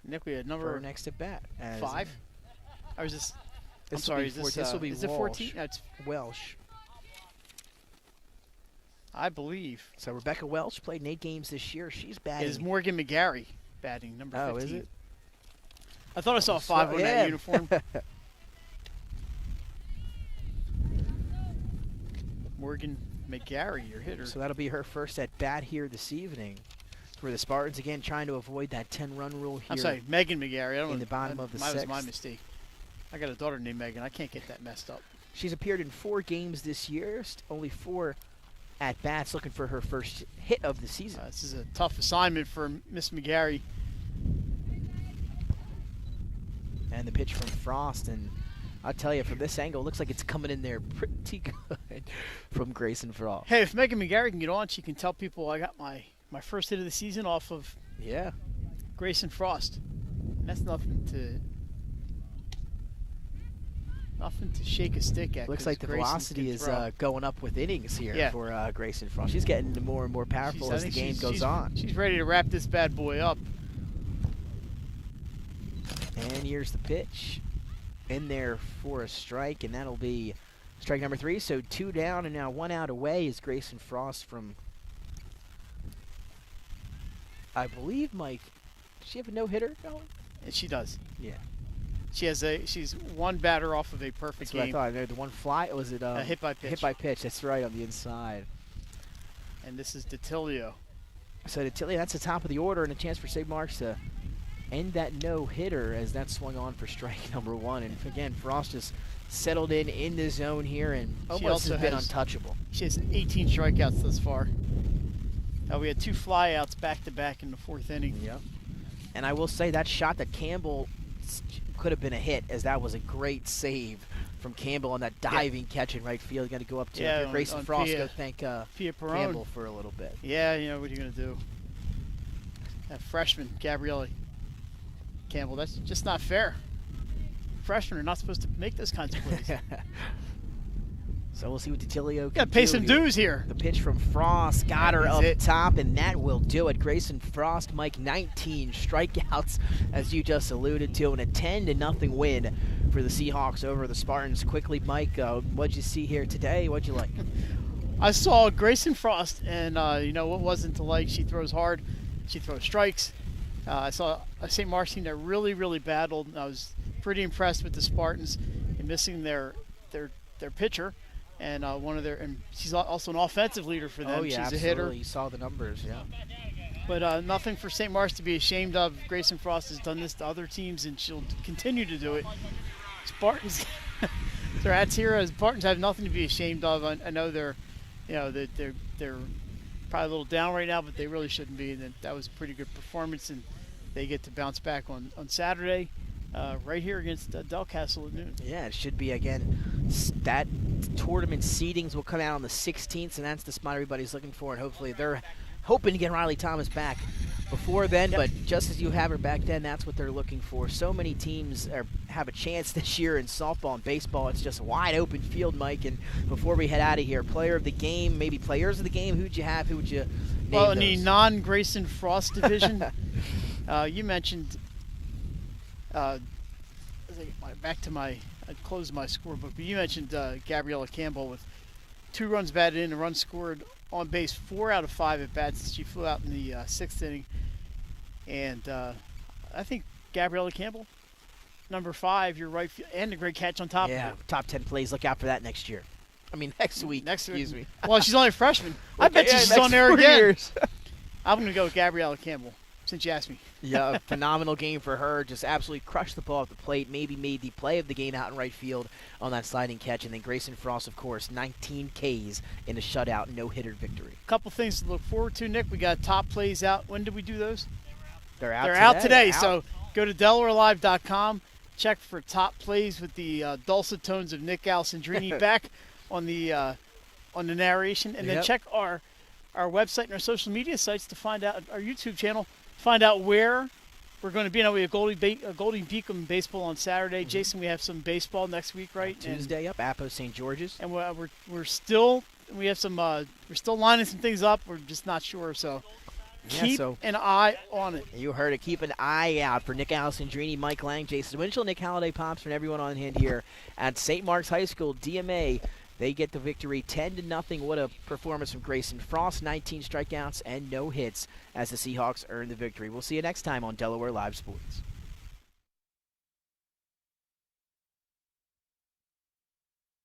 Nick, we had for number her next at bat. 5? Or is this? I'm This sorry, will be this will be is it 14? No, it's, Welsh. I believe. So Rebecca Welch played 8 games this year. She's batting. Is Morgan McGarry batting number 15? Oh, is it? I thought I saw 5 on that uniform. Morgan McGarry, your hitter. So that'll be her first at bat here this evening for the Spartans. Again, trying to avoid that 10-run rule here. I'm sorry, Megan McGarry. I don't in know, the bottom of the That was my 6th. mistake. I got a daughter named Megan. I can't get that messed up. She's appeared in 4 games this year, only 4 at bats, looking for her first hit of the season. This is a tough assignment for Miss McGarry. And the pitch from Frost, and I'll tell you, from this angle, it looks like it's coming in there pretty good from Grayson Frost. Hey, if Megan McGarry can get on, she can tell people I got my first hit of the season off of Grayson Frost. And that's nothing to shake a stick at. Looks like the velocity is going up with innings here for Grayson Frost. She's getting more and more powerful as the game goes on. She's ready to wrap this bad boy up. And here's the pitch. In there for a strike, and that'll be strike number 3. So 2 down, and now 1 out away is Grayson Frost from, I believe, Mike. Does she have a no-hitter going? And she does. Yeah. She's 1 batter off of a perfect That's game. what I thought. The one fly, was it hit by pitch? Hit by pitch. That's right, on the inside. And this is DeTilio. So DeTilio, that's the top of the order, and a chance for St. Mark's to end that no-hitter as that swung on for strike number 1. And again, Frost just settled in the zone here and almost has been untouchable. She has 18 strikeouts thus far. We had 2 flyouts back-to-back in the 4th inning. Yep. And I will say that shot that Campbell could have been a hit, as that was a great save from Campbell on that diving catch in right field. Got to go up to Grayson Frost. Go thank Campbell for a little bit. Yeah, you know, what are you going to do? That freshman, Gabrielle Campbell, that's just not fair. Freshmen are not supposed to make those kinds of plays. So we'll see what DeTilio can Got to pay some here. dues here. The pitch from Frost got her up top, and that will do it. Grayson Frost, Mike, 19 strikeouts, as you just alluded to, and a 10-0 win for the Seahawks over the Spartans. Quickly, Mike, what'd you see here today? What'd you like? I saw Grayson Frost, and you know what wasn't to like? She throws hard. She throws strikes. I saw a St. Mark's team that really, really battled. I was pretty impressed with the Spartans in missing their pitcher. And and she's also an offensive leader for them. Oh, yeah, she's absolutely. a hitter. You saw the numbers, yeah. But nothing for St. Mark's to be ashamed of. Grayson Frost has done this to other teams, and she'll continue to do it. Spartans, their hats here. Spartans have nothing to be ashamed of. I know they're probably a little down right now, but they really shouldn't be. And that was a pretty good performance, and they get to bounce back on Saturday. right here against Delcastle at noon. Yeah, it should be, again, that tournament seedings will come out on the 16th, and that's the spot everybody's looking for, and hopefully they're hoping to get Riley Thomas back before then, but just as you have her back then, that's what they're looking for. So many teams have a chance this year in softball and baseball. It's just a wide open field, Mike, and before we head out of here, player of the game, maybe players of the game, who'd you have? Who would you name? Well, in the non-Grayson Frost division, you mentioned I closed my scorebook, but you mentioned Gabriella Campbell with 2 runs batted in, a run scored on base 4 out of 5 at bats. She flew out in the 6th inning, and I think Gabriella Campbell, number 5, your right field, and a great catch on top of it. Yeah, top 10 plays. Look out for that next year. I mean, next week. Excuse me. Well, she's only a freshman. I bet she's on there again. I'm going to go with Gabriella Campbell, since you asked me. Yeah, phenomenal game for her. Just absolutely crushed the ball at the plate. Maybe made the play of the game out in right field on that sliding catch. And then Grayson Frost, of course, 19 Ks in a shutout, no-hitter victory. A couple things to look forward to, Nick. We got top plays out. When did we do those? They're out They're today. out today. So go to DelawareLive.com. Check for top plays with the dulcet tones of Nick Alessandrini back on the narration. And then check our website and our social media sites to find out, our YouTube channel, find out where we're going to be. Now we have Goldie Beacom baseball on Saturday. Jason, we have some baseball next week, right? Tuesday, Appo St. George's. And we're still lining some things up. We're just not sure. So keep an eye on it. You heard it. Keep an eye out for Nick Alessandrini, Mike Lang, Jason Winchell, Nick Halliday, Pops, and everyone on hand here at St. Mark's High School. DMA, they get the victory 10-0. What a performance from Grayson Frost. 19 strikeouts and no hits as the Seahawks earn the victory. We'll see you next time on Delaware Live Sports.